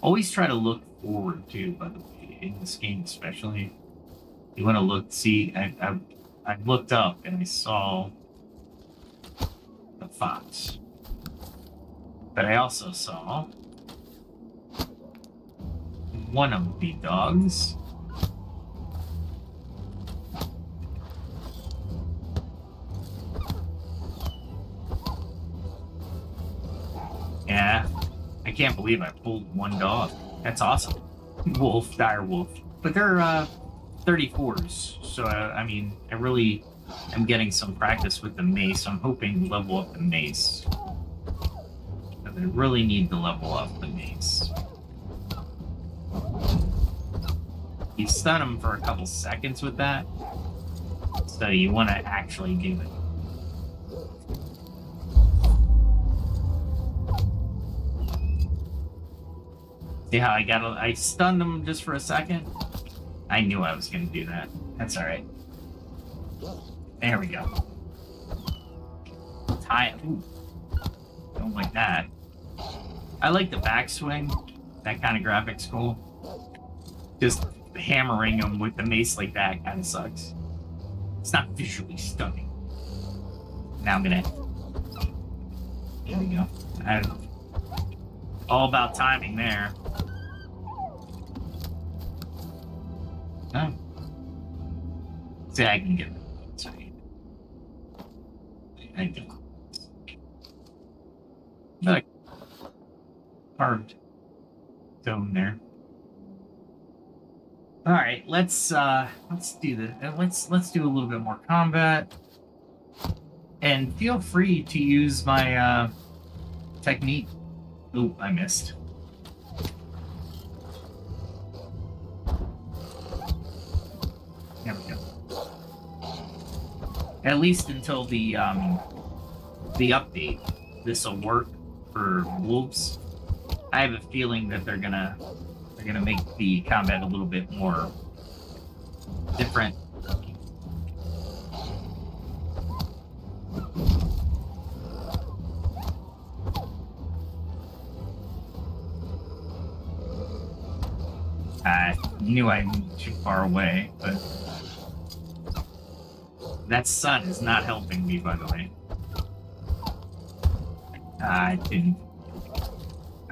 Always try to look forward too, by the way, in this game especially. You want to look, see, I looked up and I saw the fox. But I also saw one of the dogs. Yeah, I can't believe I pulled one dog. That's awesome. Wolf, dire wolf. But they're 34s, so I mean, I really am getting some practice with the mace. I'm hoping to level up the mace. But I really need to level up the mace. You stun him for a couple seconds with that, so you want to actually give it. See how I stunned him just for a second? I knew I was going to do that. That's alright. There we go. Tie. Ooh. Don't like that. I like the backswing. That kind of graphics cool. Just hammering him with the mace like that kind of sucks. It's not visually stunning. Now I'm going to... There we go. All about timing there. Oh. See, I can get that. Sorry. I do. Look. Carved stone there. All right, let's do this. Let's do a little bit more combat. And feel free to use my technique. Oh, I missed. There we go. At least until the update, this will work for wolves. I have a feeling that they're gonna make the combat a little bit more different. I knew I moved too far away, but that sun is not helping me, by the way. I didn't.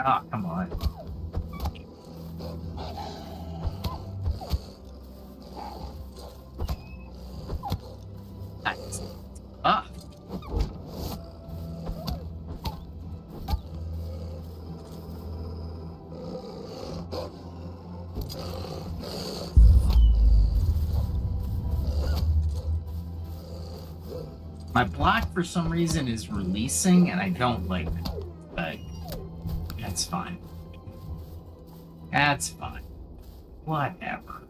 Oh, come on. Nice. Ah. My block, for some reason, is releasing, and I don't like it, but that's fine. That's fine. Whatever.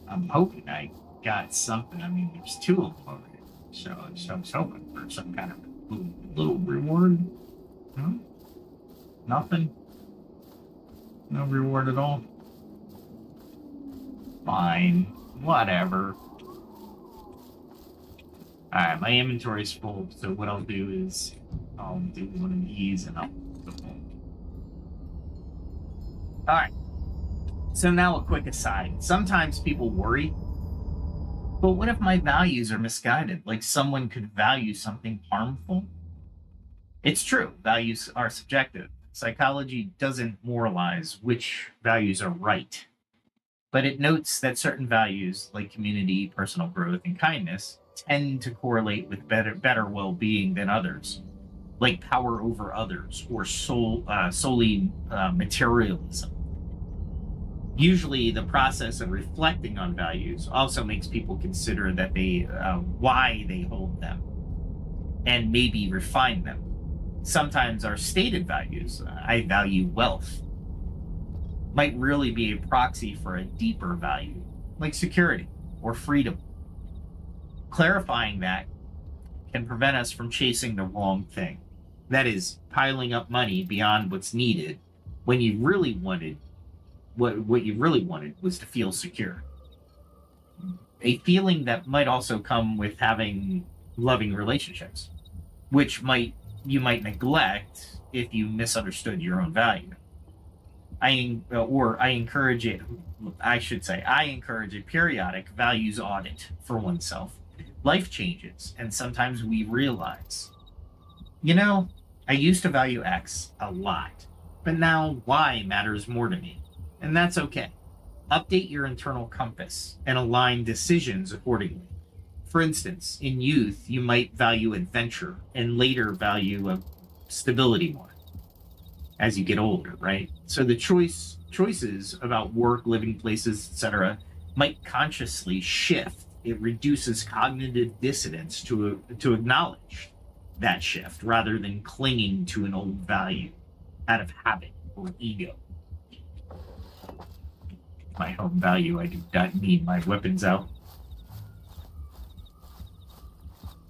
I'm hoping I got something. I mean, there's two of them over here, so I was hoping for some kind of little reward. Hmm? Nothing? No reward at all? Fine. Whatever. Alright, my inventory's full, so what I'll do is I'll do one of these and I'll go home. Alright. So now a quick aside. Sometimes people worry, but what if my values are misguided? Like someone could value something harmful? It's true, values are subjective. Psychology doesn't moralize which values are right. But it notes that certain values, like community, personal growth, and kindness, tend to correlate with better well-being than others, like power over others or solely materialism. Usually, the process of reflecting on values also makes people consider that why they hold them and maybe refine them. Sometimes our stated values, I value wealth, might really be a proxy for a deeper value, like security or freedom. Clarifying that can prevent us from chasing the wrong thing. That is, piling up money beyond what's needed when you really wanted what you really wanted was to feel secure. A feeling that might also come with having loving relationships, which you might neglect if you misunderstood your own value. I encourage a periodic values audit for oneself. Life changes, and sometimes we realize, I used to value X a lot, but now Y matters more to me, and that's okay. Update your internal compass and align decisions accordingly. For instance, in youth, you might value adventure and later value stability more as you get older, right? So the choices about work, living places, etc., might consciously shift. It reduces cognitive dissonance to acknowledge that shift rather than clinging to an old value out of habit or ego. My home value, I do not need my weapons out.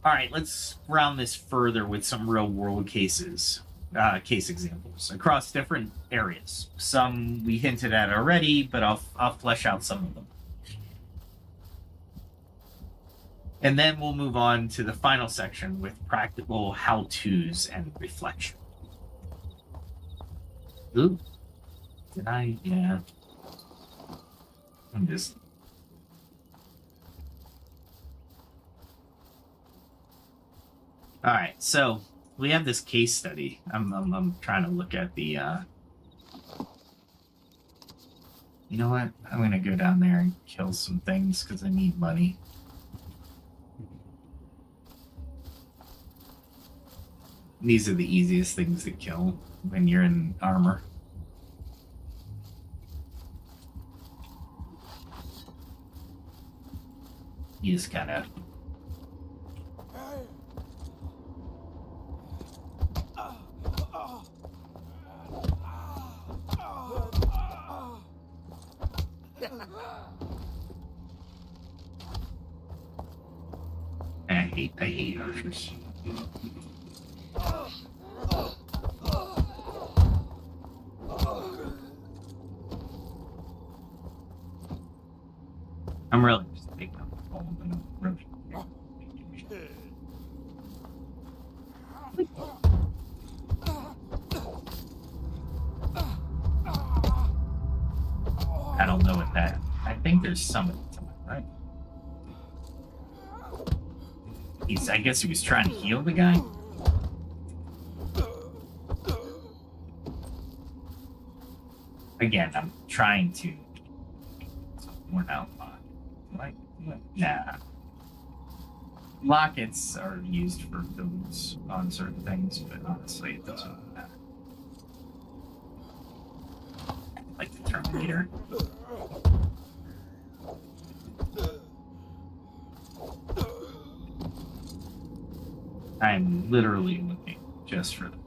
All right, let's round this further with some real world case examples across different areas. Some we hinted at already, but I'll flesh out some of them. And then we'll move on to the final section with practical how-tos and reflection. Ooh, yeah. I'm just... All right, so we have this case study. I'm trying to look at the... You know what? I'm going to go down there and kill some things because I need money. These are the easiest things to kill when you're in armor. You just gotta... I hate archers. I'm really just taking up the phone and I don't know what that... I think there's somebody to my right. I guess he was trying to heal the guy. Again, I'm trying to... We're now like, nah. Lockets are used for builds on certain things, but honestly, it doesn't matter. Like the Terminator. I'm literally looking just for them.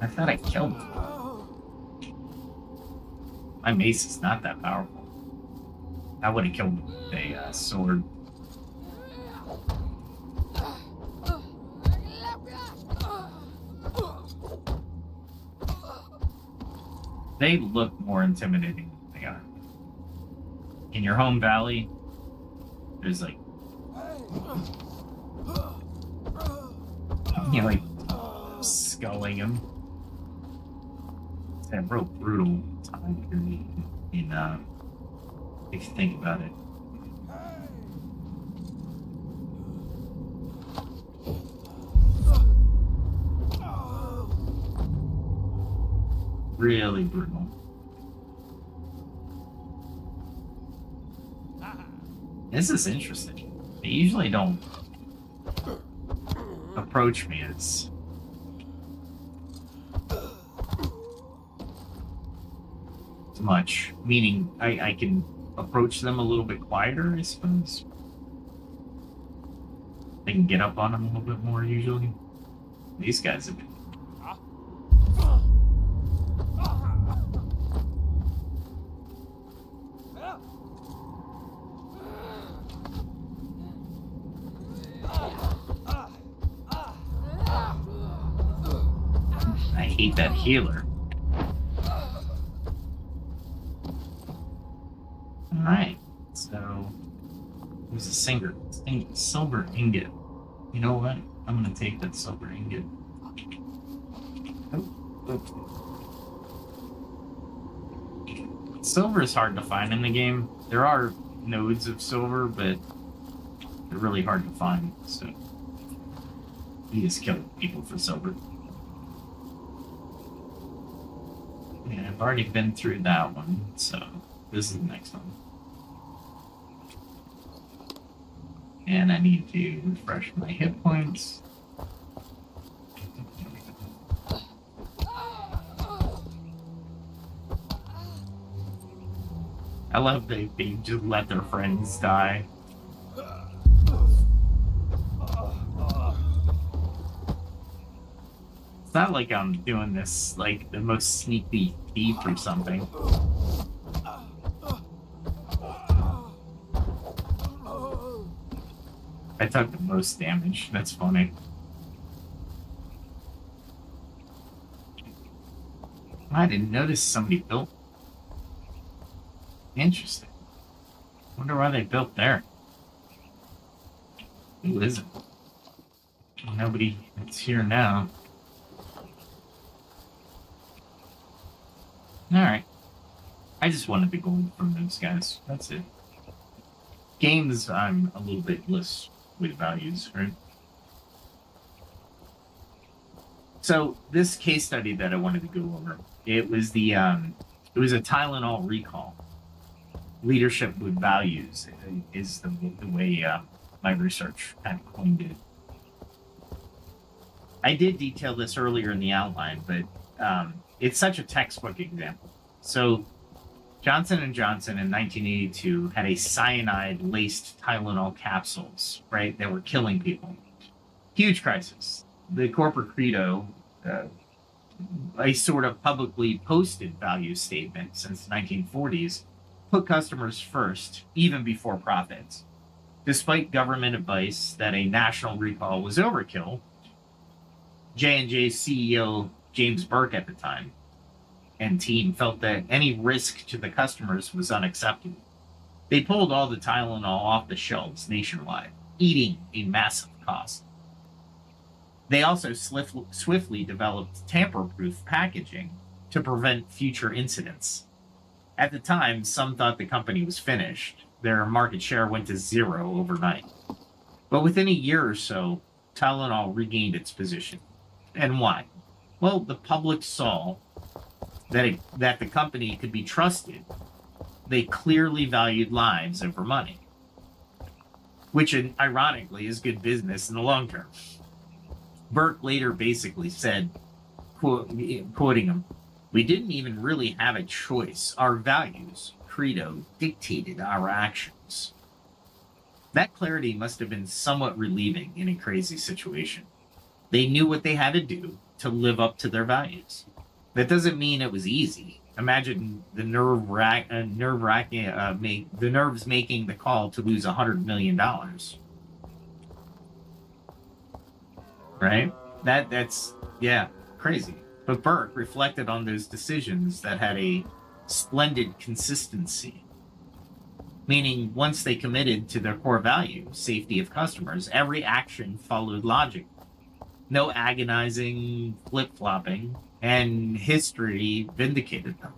I thought I killed him. My mace is not that powerful. I would have killed him with a sword. They look more intimidating than they are. In your home valley, there's like... You're like sculling him. It's a real brutal time period in if you think about it. Really brutal. This is interesting. They usually don't approach me as much, meaning I can approach them a little bit quieter, I suppose. They can get up on them a little bit more usually. These guys have been. I hate that healer. Alright, so there's a silver ingot. You know what? I'm gonna take that silver ingot. Silver is hard to find in the game. There are nodes of silver, but they're really hard to find, so you just kill people for silver. Yeah, I've already been through that one, so this is the next one. And I need to refresh my hit points. I love that they just let their friends die. It's not like I'm doing this like the most sneaky thief or something. I took the most damage. That's funny. I didn't notice somebody built. Interesting. Wonder why they built there. Who is it? Nobody that's here now. Alright. I just wanted the gold from those guys. That's it. Games, I'm a little bit less with values, right? So this case study that I wanted to go over, it was the it was a Tylenol recall. Leadership with values is the way my research kind of coined it. I did detail this earlier in the outline, but it's such a textbook example. So Johnson & Johnson in 1982 had a cyanide-laced Tylenol capsules, right, that were killing people. Huge crisis. The corporate credo, a sort of publicly posted value statement since the 1940s, put customers first, even before profits. Despite government advice that a national recall was overkill, J&J's CEO James Burke at the time and team felt that any risk to the customers was unacceptable. They pulled all the Tylenol off the shelves nationwide, eating a massive cost. They also swiftly developed tamper-proof packaging to prevent future incidents. At the time, some thought the company was finished. Their market share went to zero overnight. But within a year or so, Tylenol regained its position. And why? Well, the public saw that the company could be trusted. They clearly valued lives over money, which ironically is good business in the long term. Burke later basically said, quoting him, "We didn't even really have a choice. Our values, credo, dictated our actions." That clarity must have been somewhat relieving in a crazy situation. They knew what they had to do to live up to their values. That doesn't mean it was easy. Imagine the nerves making the call to lose $100 million. Right? That's crazy. But Burke reflected on those decisions that had a splendid consistency. Meaning, once they committed to their core value, safety of customers, every action followed logic. No agonizing flip-flopping, and history vindicated them.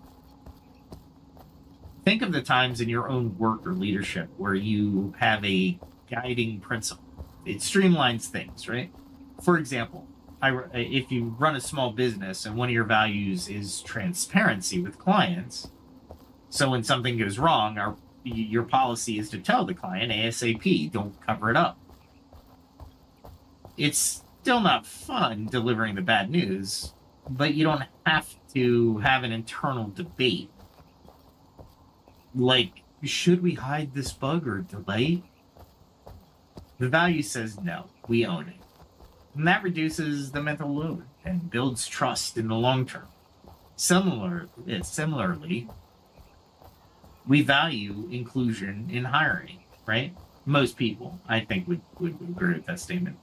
Think of the times in your own work or leadership where you have a guiding principle. It streamlines things, right? For example, if you run a small business and one of your values is transparency with clients, so when something goes wrong, your policy is to tell the client ASAP, don't cover it up. It's still not fun delivering the bad news, but you don't have to have an internal debate. Like, should we hide this bug or delay? The value says no, we own it. And that reduces the mental load and builds trust in the long term. Similarly, we value inclusion in hiring, right? Most people, I think, would agree with that statement.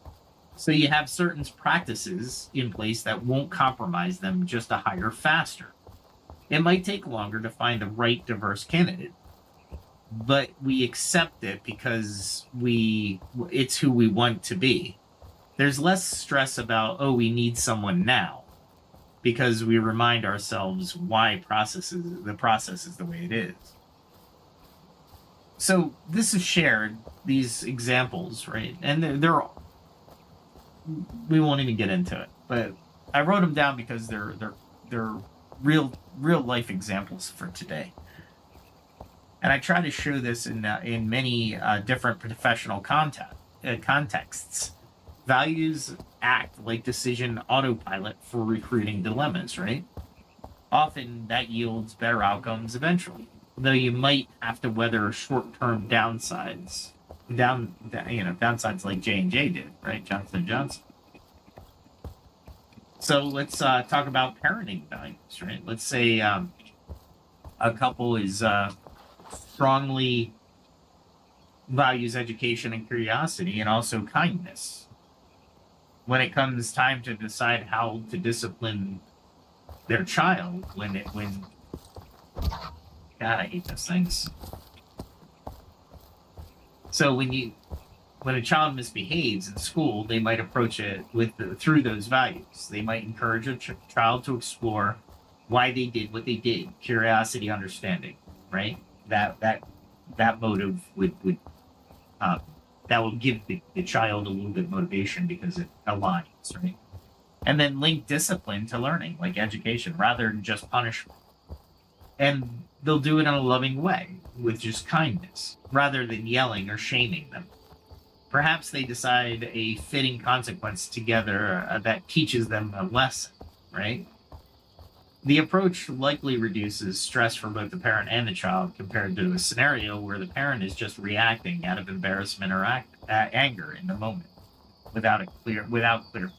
So you have certain practices in place that won't compromise them just to hire faster. It might take longer to find the right diverse candidate, but we accept it because it's who we want to be. There's less stress about, oh, we need someone now, because we remind ourselves why the process is the way it is. So this is shared, these examples, right? And we won't even get into it, but I wrote them down because they're real life examples for today. And I try to show this in many different professional contexts. Values act like decision autopilot for recruiting dilemmas, right? Often that yields better outcomes eventually, though you might have to weather short-term downsides. Downsides like J&J did, right? Johnson & Johnson. So let's talk about parenting values, right? Let's say a couple is strongly values education and curiosity and also kindness. When it comes time to decide how to discipline their child, God, I hate those things. So when a child misbehaves in school, they might approach it through those values. They might encourage a child to explore why they did what they did, curiosity, understanding, right? That motive would that will give the child a little bit of motivation because it aligns, right? And then link discipline to learning, like education, rather than just punishment. And they'll do it in a loving way with just kindness, rather than yelling or shaming them. Perhaps they decide a fitting consequence together that teaches them a lesson, right? The approach likely reduces stress for both the parent and the child compared to a scenario where the parent is just reacting out of embarrassment or anger in the moment without clear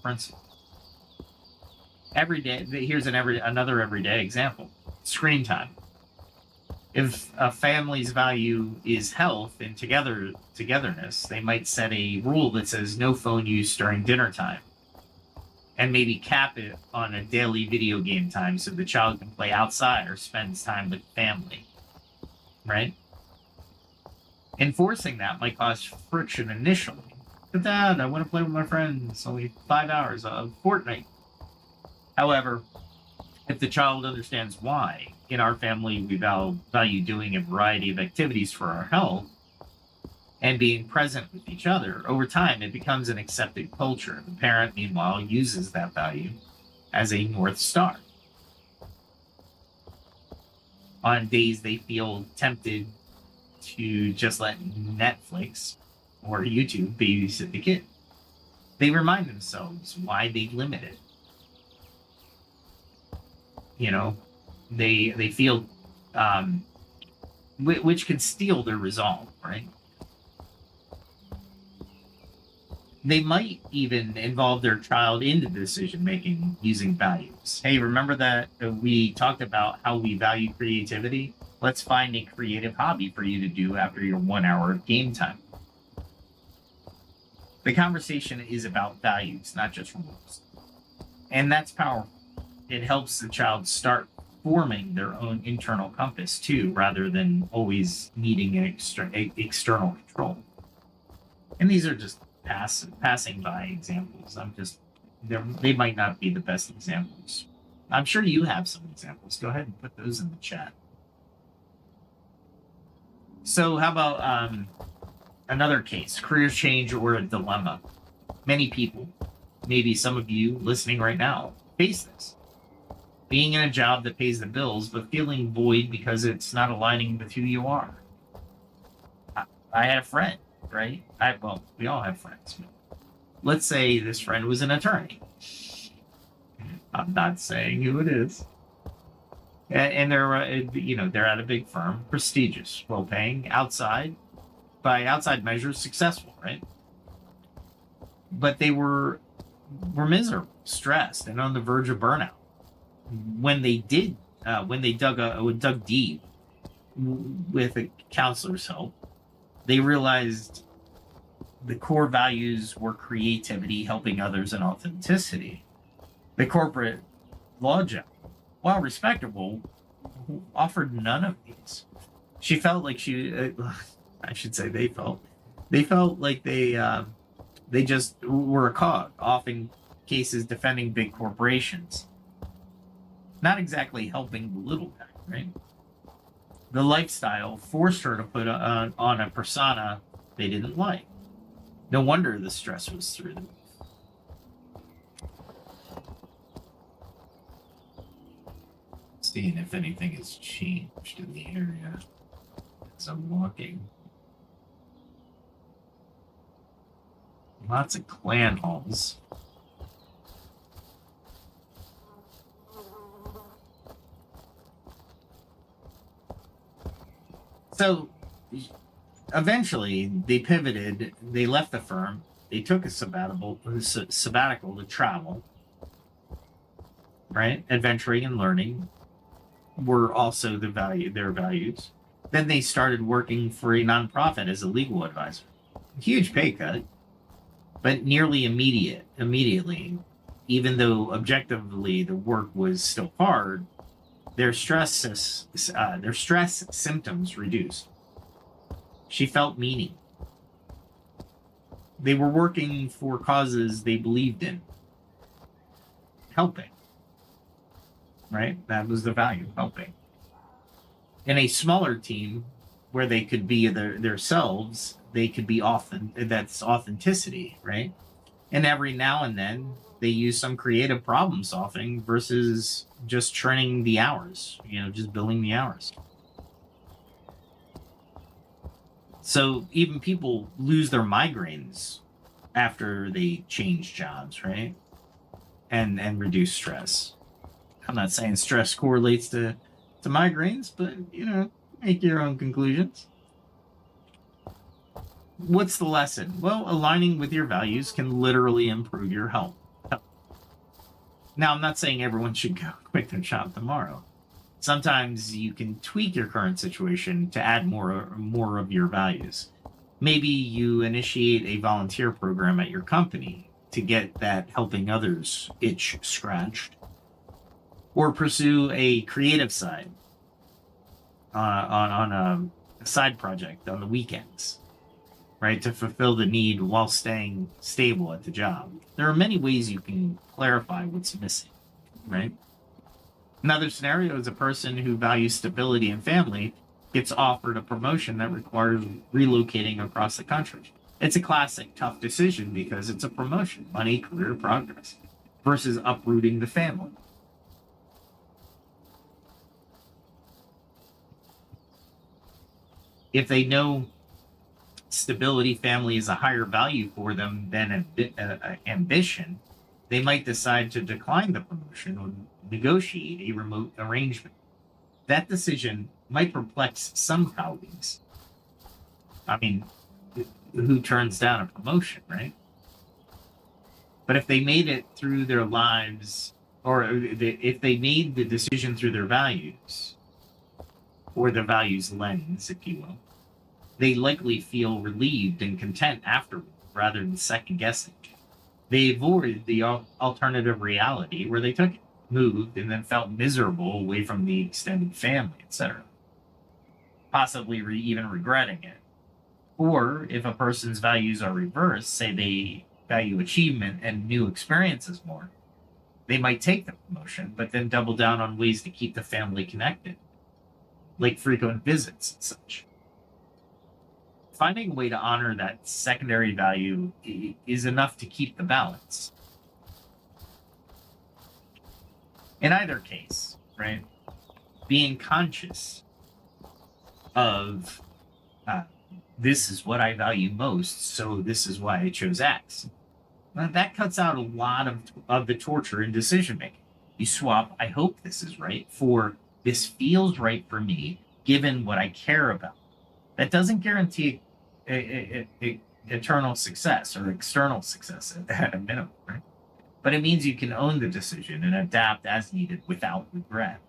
principle. Every day, here's another everyday example: screen time. If a family's value is health and togetherness, they might set a rule that says no phone use during dinner time, and maybe cap it on a daily video game time so the child can play outside or spends time with family, right? Enforcing that might cause friction initially. But Dad, I want to play with my friends, only 5 hours of Fortnite. However, if the child understands why, in our family we value doing a variety of activities for our health and being present with each other, over time it becomes an accepted culture. The parent, meanwhile, uses that value as a North Star. On days they feel tempted to just let Netflix or YouTube babysit the kid, they remind themselves why they limit it. You know, they feel, which can steal their resolve, right? They might even involve their child into decision making using values. Hey, remember that we talked about how we value creativity? Let's find a creative hobby for you to do after your 1 hour of game time. The conversation is about values, not just rules. And that's powerful. It helps the child start forming their own internal compass too, rather than always needing an external control. And these are just passing by examples. They might not be the best examples. I'm sure you have some examples. Go ahead and put those in the chat. So how about another case, career change or a dilemma? Many people maybe some of you listening right now face this. Being in a job that pays the bills, but feeling void because it's not aligning with who you are. I had a friend, right? Well, we all have friends. Let's say this friend was an attorney. I'm not saying who it is. And they're at a big firm, prestigious, well-paying, by outside measures, successful, right? But they were miserable, stressed, and on the verge of burnout. When they dug deep with a counselor's help, they realized the core values were creativity, helping others, and authenticity. The corporate law job, while respectable, offered none of these. She felt like I should say they felt like they just were a cog, often cases defending big corporations. Not exactly helping the little guy, right? The lifestyle forced her to put on a persona they didn't like. No wonder the stress was through the roof. Seeing if anything has changed in the area as I'm walking. Lots of clan halls. So eventually they pivoted, they left the firm, they took a sabbatical to travel, right? Adventuring and learning were also their values. Then they started working for a nonprofit as a legal advisor. Huge pay cut, but nearly immediately, even though objectively the work was still hard, their stress symptoms reduced. She felt meaning. They were working for causes they believed in. Helping. Right? That was the value, helping. In a smaller team where they could be themselves, they could be that's authenticity, right? And every now and then they use some creative problem solving versus just churning the hours, just billing the hours. So even people lose their migraines after they change jobs, right? And reduce stress. I'm not saying stress correlates to migraines, but make your own conclusions. What's the lesson? Well, aligning with your values can literally improve your health. Now, I'm not saying everyone should go quit their job tomorrow. Sometimes you can tweak your current situation to add more of your values. Maybe you initiate a volunteer program at your company to get that helping others itch scratched, or pursue a creative side on a side project on the weekends, right, to fulfill the need while staying stable at the job. There are many ways you can clarify what's missing, right? Another scenario is a person who values stability and family gets offered a promotion that requires relocating across the country. It's a classic tough decision because it's a promotion, money, career progress, versus uprooting the family. If they know stability, family is a higher value for them than ambition, they might decide to decline the promotion or negotiate a remote arrangement. That decision might perplex some colleagues. I mean, who turns down a promotion, right? But if they made it through their lives, or if they made the decision through their values, or the values lens, if you will, they likely feel relieved and content afterward rather than second guessing. They avoided the alternative reality where they took it, moved, and then felt miserable away from the extended family, etc. Possibly even regretting it. Or if a person's values are reversed, say they value achievement and new experiences more, they might take the promotion, but then double down on ways to keep the family connected, like frequent visits and such. Finding a way to honor that secondary value is enough to keep the balance. In either case, right, being conscious of this is what I value most, so this is why I chose X. Now, that cuts out a lot of the torture in decision making. You swap, I hope this is right, for this feels right for me, given what I care about. That doesn't guarantee eternal success or external success at a minimum, right? But it means you can own the decision and adapt as needed without regret.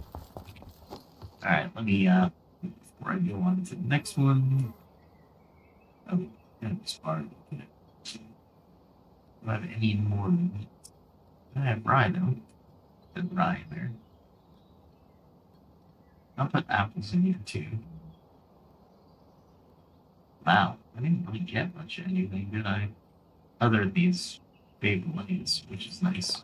All right, let me, before I go on to the next one. Oh, and this part. Do I have any more? I have rye, though. There's rye in there. I'll put apples in here, too. Wow, I didn't really get much of anything, did I? Other than these big ones, which is nice.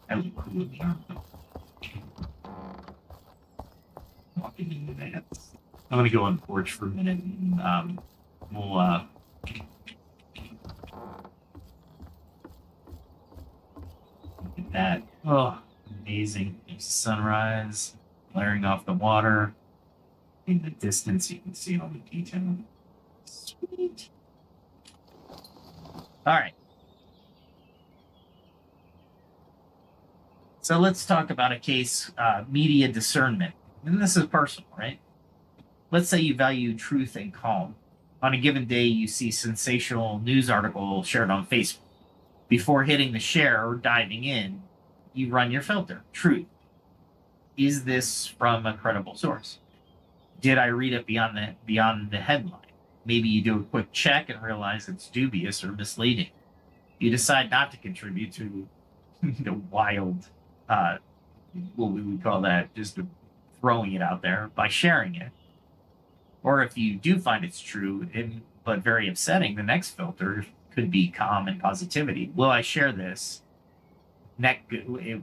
I look cool in the arm, though. Walking into that. I'm gonna go on the porch for a minute and we'll look at that. Oh, amazing. There's the sunrise, glaring off the water. In the distance you can see all the detail. Sweet. Alright. So let's talk about a case, media discernment. And this is personal, right? Let's say you value truth and calm. On a given day, you see sensational news article shared on Facebook. Before hitting the share or diving in, you run your filter. Truth. Is this from a credible source? Did I read it beyond the headline? Maybe you do a quick check and realize it's dubious or misleading. You decide not to contribute to the wild, what we would call that, just throwing it out there by sharing it. Or if you do find it's true, but very upsetting, the next filter could be calm and positivity. Will I share this?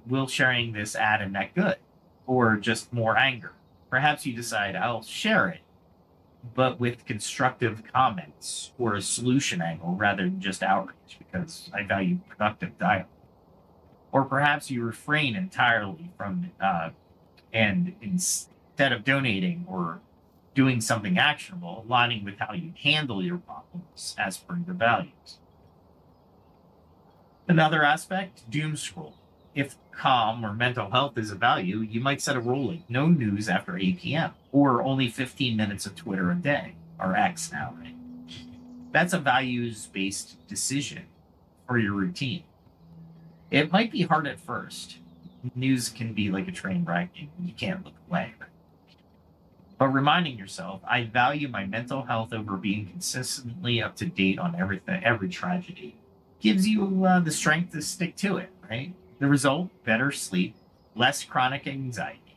Will sharing this add a net good? Or just more anger? Perhaps you decide I'll share it, but with constructive comments or a solution angle rather than just outrage because I value productive dialogue. Or perhaps you refrain entirely from and instead of donating or doing something actionable, aligning with how you handle your problems as per your values. Another aspect, doom scroll. If calm or mental health is a value, you might set a rule like no news after 8 p.m. or only 15 minutes of Twitter a day, or X now, right? That's a values-based decision for your routine. It might be hard at first. News can be like a train wreck and you can't look away. But reminding yourself, I value my mental health over being consistently up to date on every tragedy, gives you the strength to stick to it, right? The result, better sleep, less chronic anxiety.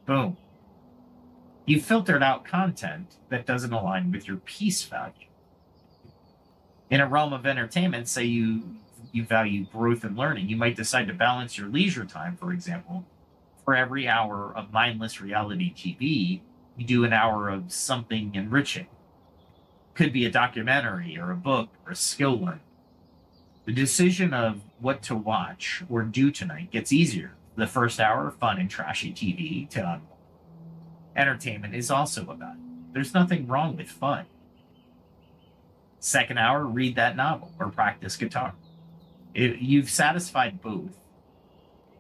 Boom. You filtered out content that doesn't align with your peace value. In a realm of entertainment, say you value growth and learning, you might decide to balance your leisure time, for example. For every hour of mindless reality TV, you do an hour of something enriching. Could be a documentary or a book or a skill learning. The decision of what to watch or do tonight gets easier. The first hour, fun and trashy TV to unwind. Entertainment is also about it. There's nothing wrong with fun. Second hour, read that novel or practice guitar. You've satisfied both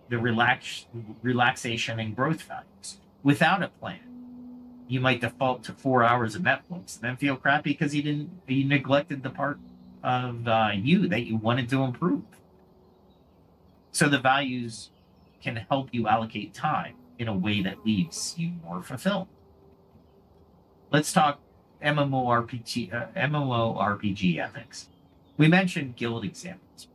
the relaxation and growth values without a plan. You might default to 4 hours of Netflix and then feel crappy because you neglected the part of you that you wanted to improve. So the values can help you allocate time in a way that leaves you more fulfilled. Let's talk MMORPG ethics. We mentioned guild examples,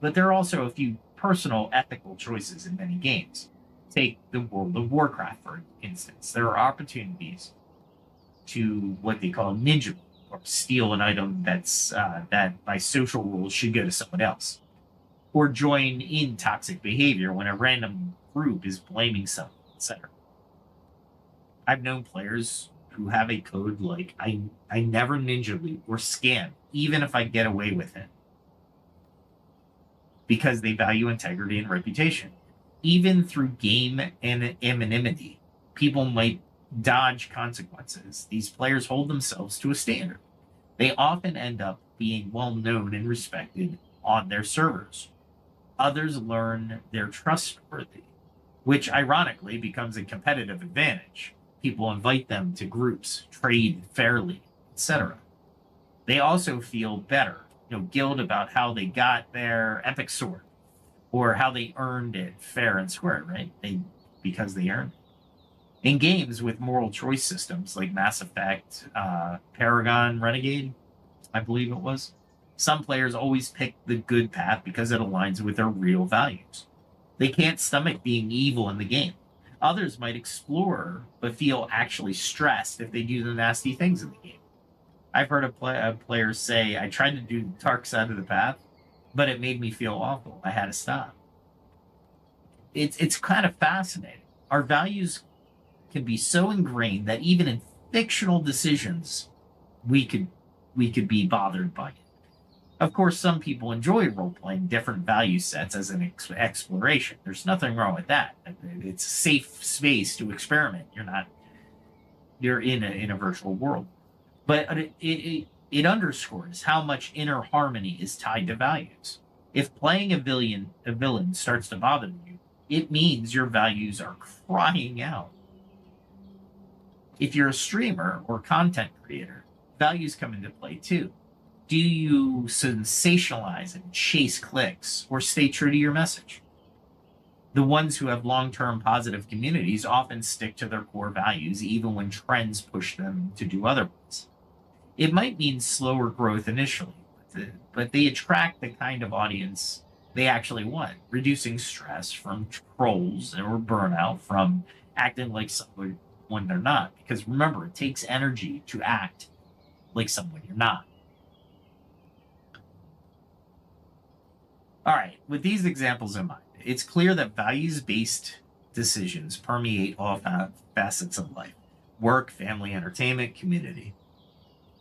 but there are also a few personal ethical choices in many games. Take the World of Warcraft, for instance. There are opportunities to what they call ninja or steal an item that by social rules should go to someone else, or join in toxic behavior when a random group is blaming someone, etc. I've known players who have a code like I never ninja loot or scan even if I get away with it, because they value integrity and reputation. Even through game anonymity, people might dodge consequences. These players hold themselves to a standard. They often end up being well known and respected on their servers. Others learn they're trustworthy, which ironically becomes a competitive advantage. People invite them to groups, trade fairly, etc. They also feel better, guilt about how they got their epic sword or how they earned it fair and square, right? Because they earned it. In games with moral choice systems like Mass Effect, Paragon, Renegade, I believe it was, some players always pick the good path because it aligns with their real values. They can't stomach being evil in the game. Others might explore, but feel actually stressed if they do the nasty things in the game. I've heard of players say, I tried to do the dark side of the path, but it made me feel awful. I had to stop. It's kind of fascinating. Our values can be so ingrained that even in fictional decisions, we could be bothered by it. Of course, some people enjoy role-playing different value sets as an exploration. There's nothing wrong with that. It's a safe space to experiment. You're in a virtual world. But it underscores how much inner harmony is tied to values. If playing a villain starts to bother you, it means your values are crying out. If you're a streamer or content creator, values come into play too. Do you sensationalize and chase clicks or stay true to your message? The ones who have long-term positive communities often stick to their core values even when trends push them to do otherwise. It might mean slower growth initially, but they attract the kind of audience they actually want, reducing stress from trolls or burnout from acting like someone when they're not. Because remember, it takes energy to act like someone you're not. All right, with these examples in mind, it's clear that values-based decisions permeate all facets of life: work, family, entertainment, community.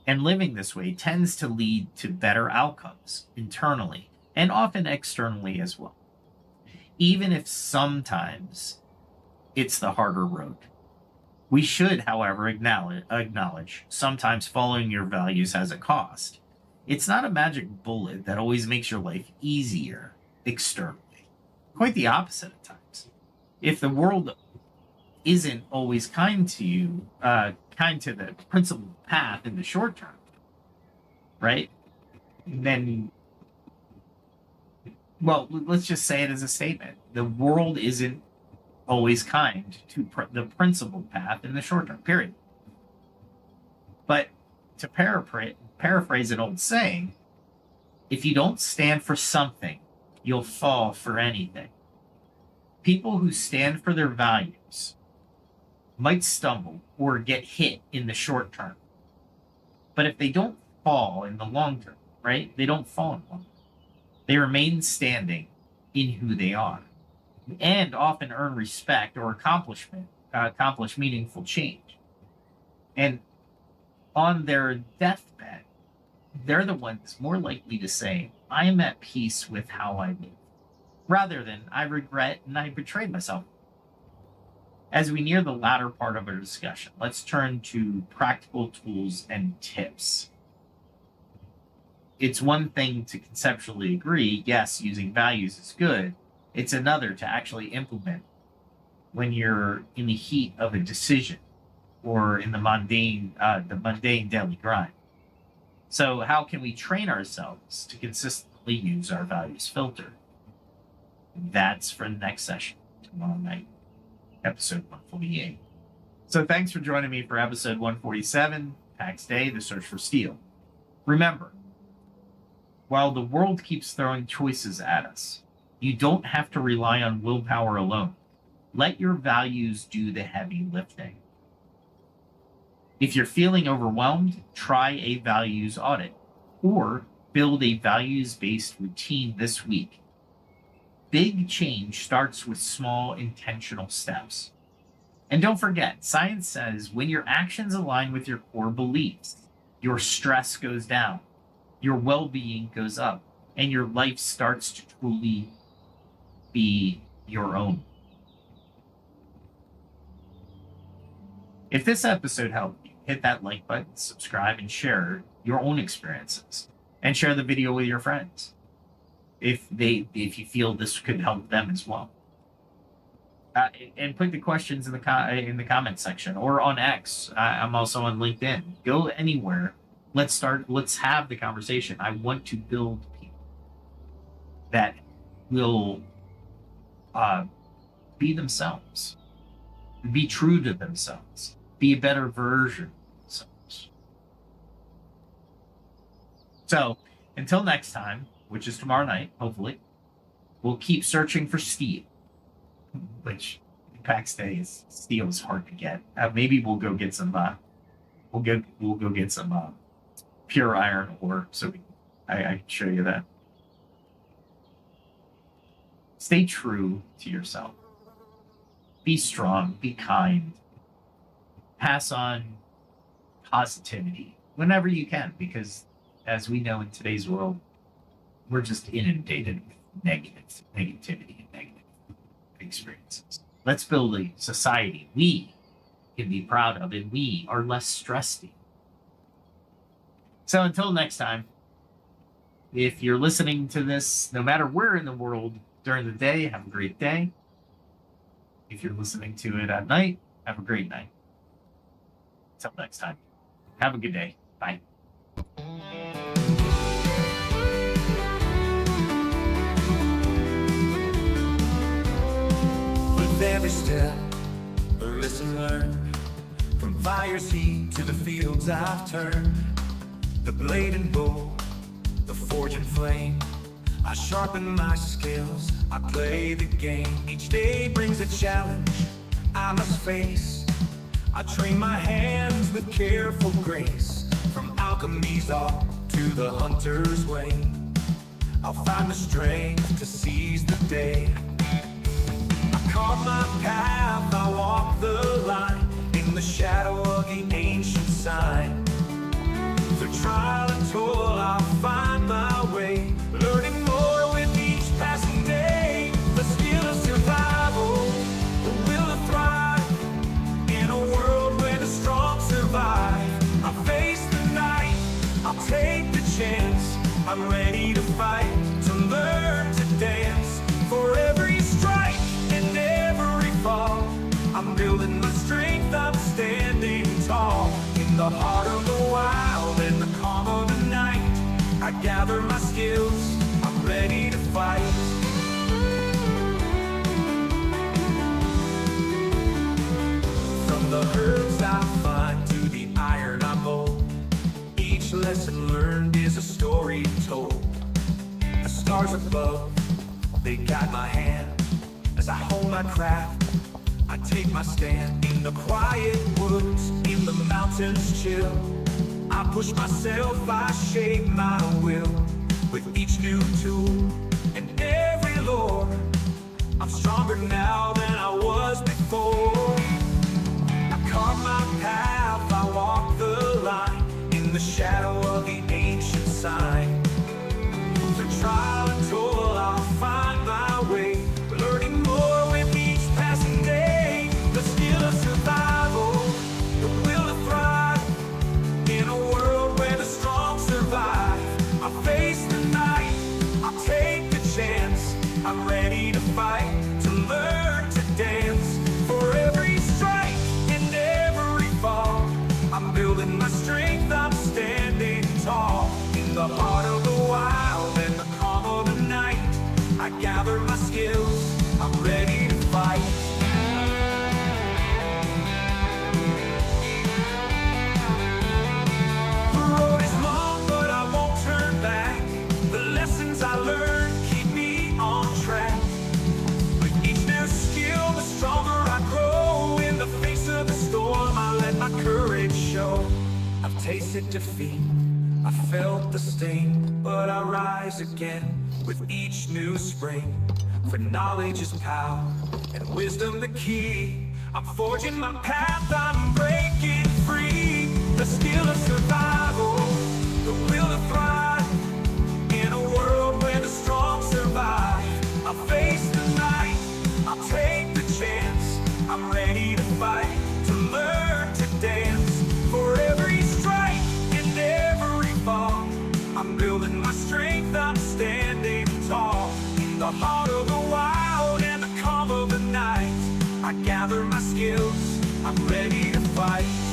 And living this way tends to lead to better outcomes internally and often externally as well. Even if sometimes it's the harder road. We should, however, acknowledge sometimes following your values has a cost. It's not a magic bullet that always makes your life easier externally. Quite the opposite at times. If the world isn't always kind to you, kind to the principled path in the short term, right? Then, well, let's just say it as a statement. The world isn't always kind to the principled path in the short term, period. But to paraphrase an old saying, if you don't stand for something, you'll fall for anything. People who stand for their values might stumble or get hit in the short term. But if they don't fall in the long term, right? They don't fall in the long term. They remain standing in who they are and often earn respect or accomplish meaningful change. And on their deathbed, they're the ones more likely to say, I am at peace with how I live, rather than I regret and I betrayed myself. As we near the latter part of our discussion, let's turn to practical tools and tips. It's one thing to conceptually agree, yes, using values is good. It's another to actually implement when you're in the heat of a decision or in the mundane daily grind. So how can we train ourselves to consistently use our values filter? That's for the next session, tomorrow night, episode 148. So thanks for joining me for episode 147, Pax Dei, The Search for Steel. Remember, while the world keeps throwing choices at us, you don't have to rely on willpower alone. Let your values do the heavy lifting. If you're feeling overwhelmed, try a values audit or build a values-based routine this week. Big change starts with small intentional steps. And don't forget, science says when your actions align with your core beliefs, your stress goes down, your well-being goes up, and your life starts to truly be your own. If this episode helped you, hit that like button, subscribe, and share your own experiences. And share the video with your friends if you feel this could help them as well. And put the questions in the comment section or on X. I'm also on LinkedIn. Go anywhere. Let's have the conversation. I want to build people that will be themselves, be true to themselves, be a better version of themselves. So until next time, which is tomorrow night, hopefully, we'll keep searching for steel, which Pax Dei steel is hard to get. Maybe we'll go get some. We'll go get some pure iron ore, so I can show you that. Stay true to yourself. Be strong. Be kind. Pass on positivity whenever you can, because as we know in today's world, we're just inundated with negativity and negative experiences. Let's build a society we can be proud of and we are less stressed in. So until next time, if you're listening to this, no matter where in the world during the day, have a great day. If you're listening to it at night, have a great night. Until next time, have a good day. Bye. With every step, a lesson learned. From fire's heat to the fields I've turned. The blade and bow, the forge and flame. I sharpen my skills, I play the game. Each day brings a challenge I must face. I train my hands with careful grace. From alchemy's art to the hunter's way, I'll find the strength to seize the day. I carve my path, I walk the line in the shadow of the ancient sign. Through trial and toil, I'll find my way, learning more with each passing day. The skill of survival, the will to thrive in a world where the strong survive. I face the night, I'll take the chance. I'm ready to fight, to learn to dance. For every strike and every fall, I'm building my strength, I'm standing tall. In the heart of the wild and the calm of the night, I gather my skills, I'm ready to fight. From the herbs I find to the iron I mold, each lesson learned is a story told. The stars above, they guide my hand. As I hold my craft, I take my stand. In the quiet woods, in the mountains chill, I push myself, I shape my will. With each new tool and every lore, I'm stronger now than I was before. I carve my path, I walk the line in the shadow of the ancient sign. Through trial and toil, I'll find my way, learning more with each passing day. The skill of survival, the will to thrive in a world where the strong survive. I face the night, I'll take the chance. I'm ready to fight, to learn to dance. For every strike and every fall, I'm building my strength, I'm standing tall. In the heart of the wild and the calm of the night, I gather my skills, I'm ready to fight. The road is long, but I won't turn back. The lessons I learned keep me on track. With each new skill, the stronger I grow. In the face of the storm, I let my courage show. I've tasted defeat, I felt the sting, but I rise again with each new spring. For knowledge is power, and wisdom the key. I'm forging my path, I'm breaking free. The skill of survival, the will to thrive the heart of the wild and the calm of the night. I gather my skills, I'm ready to fight.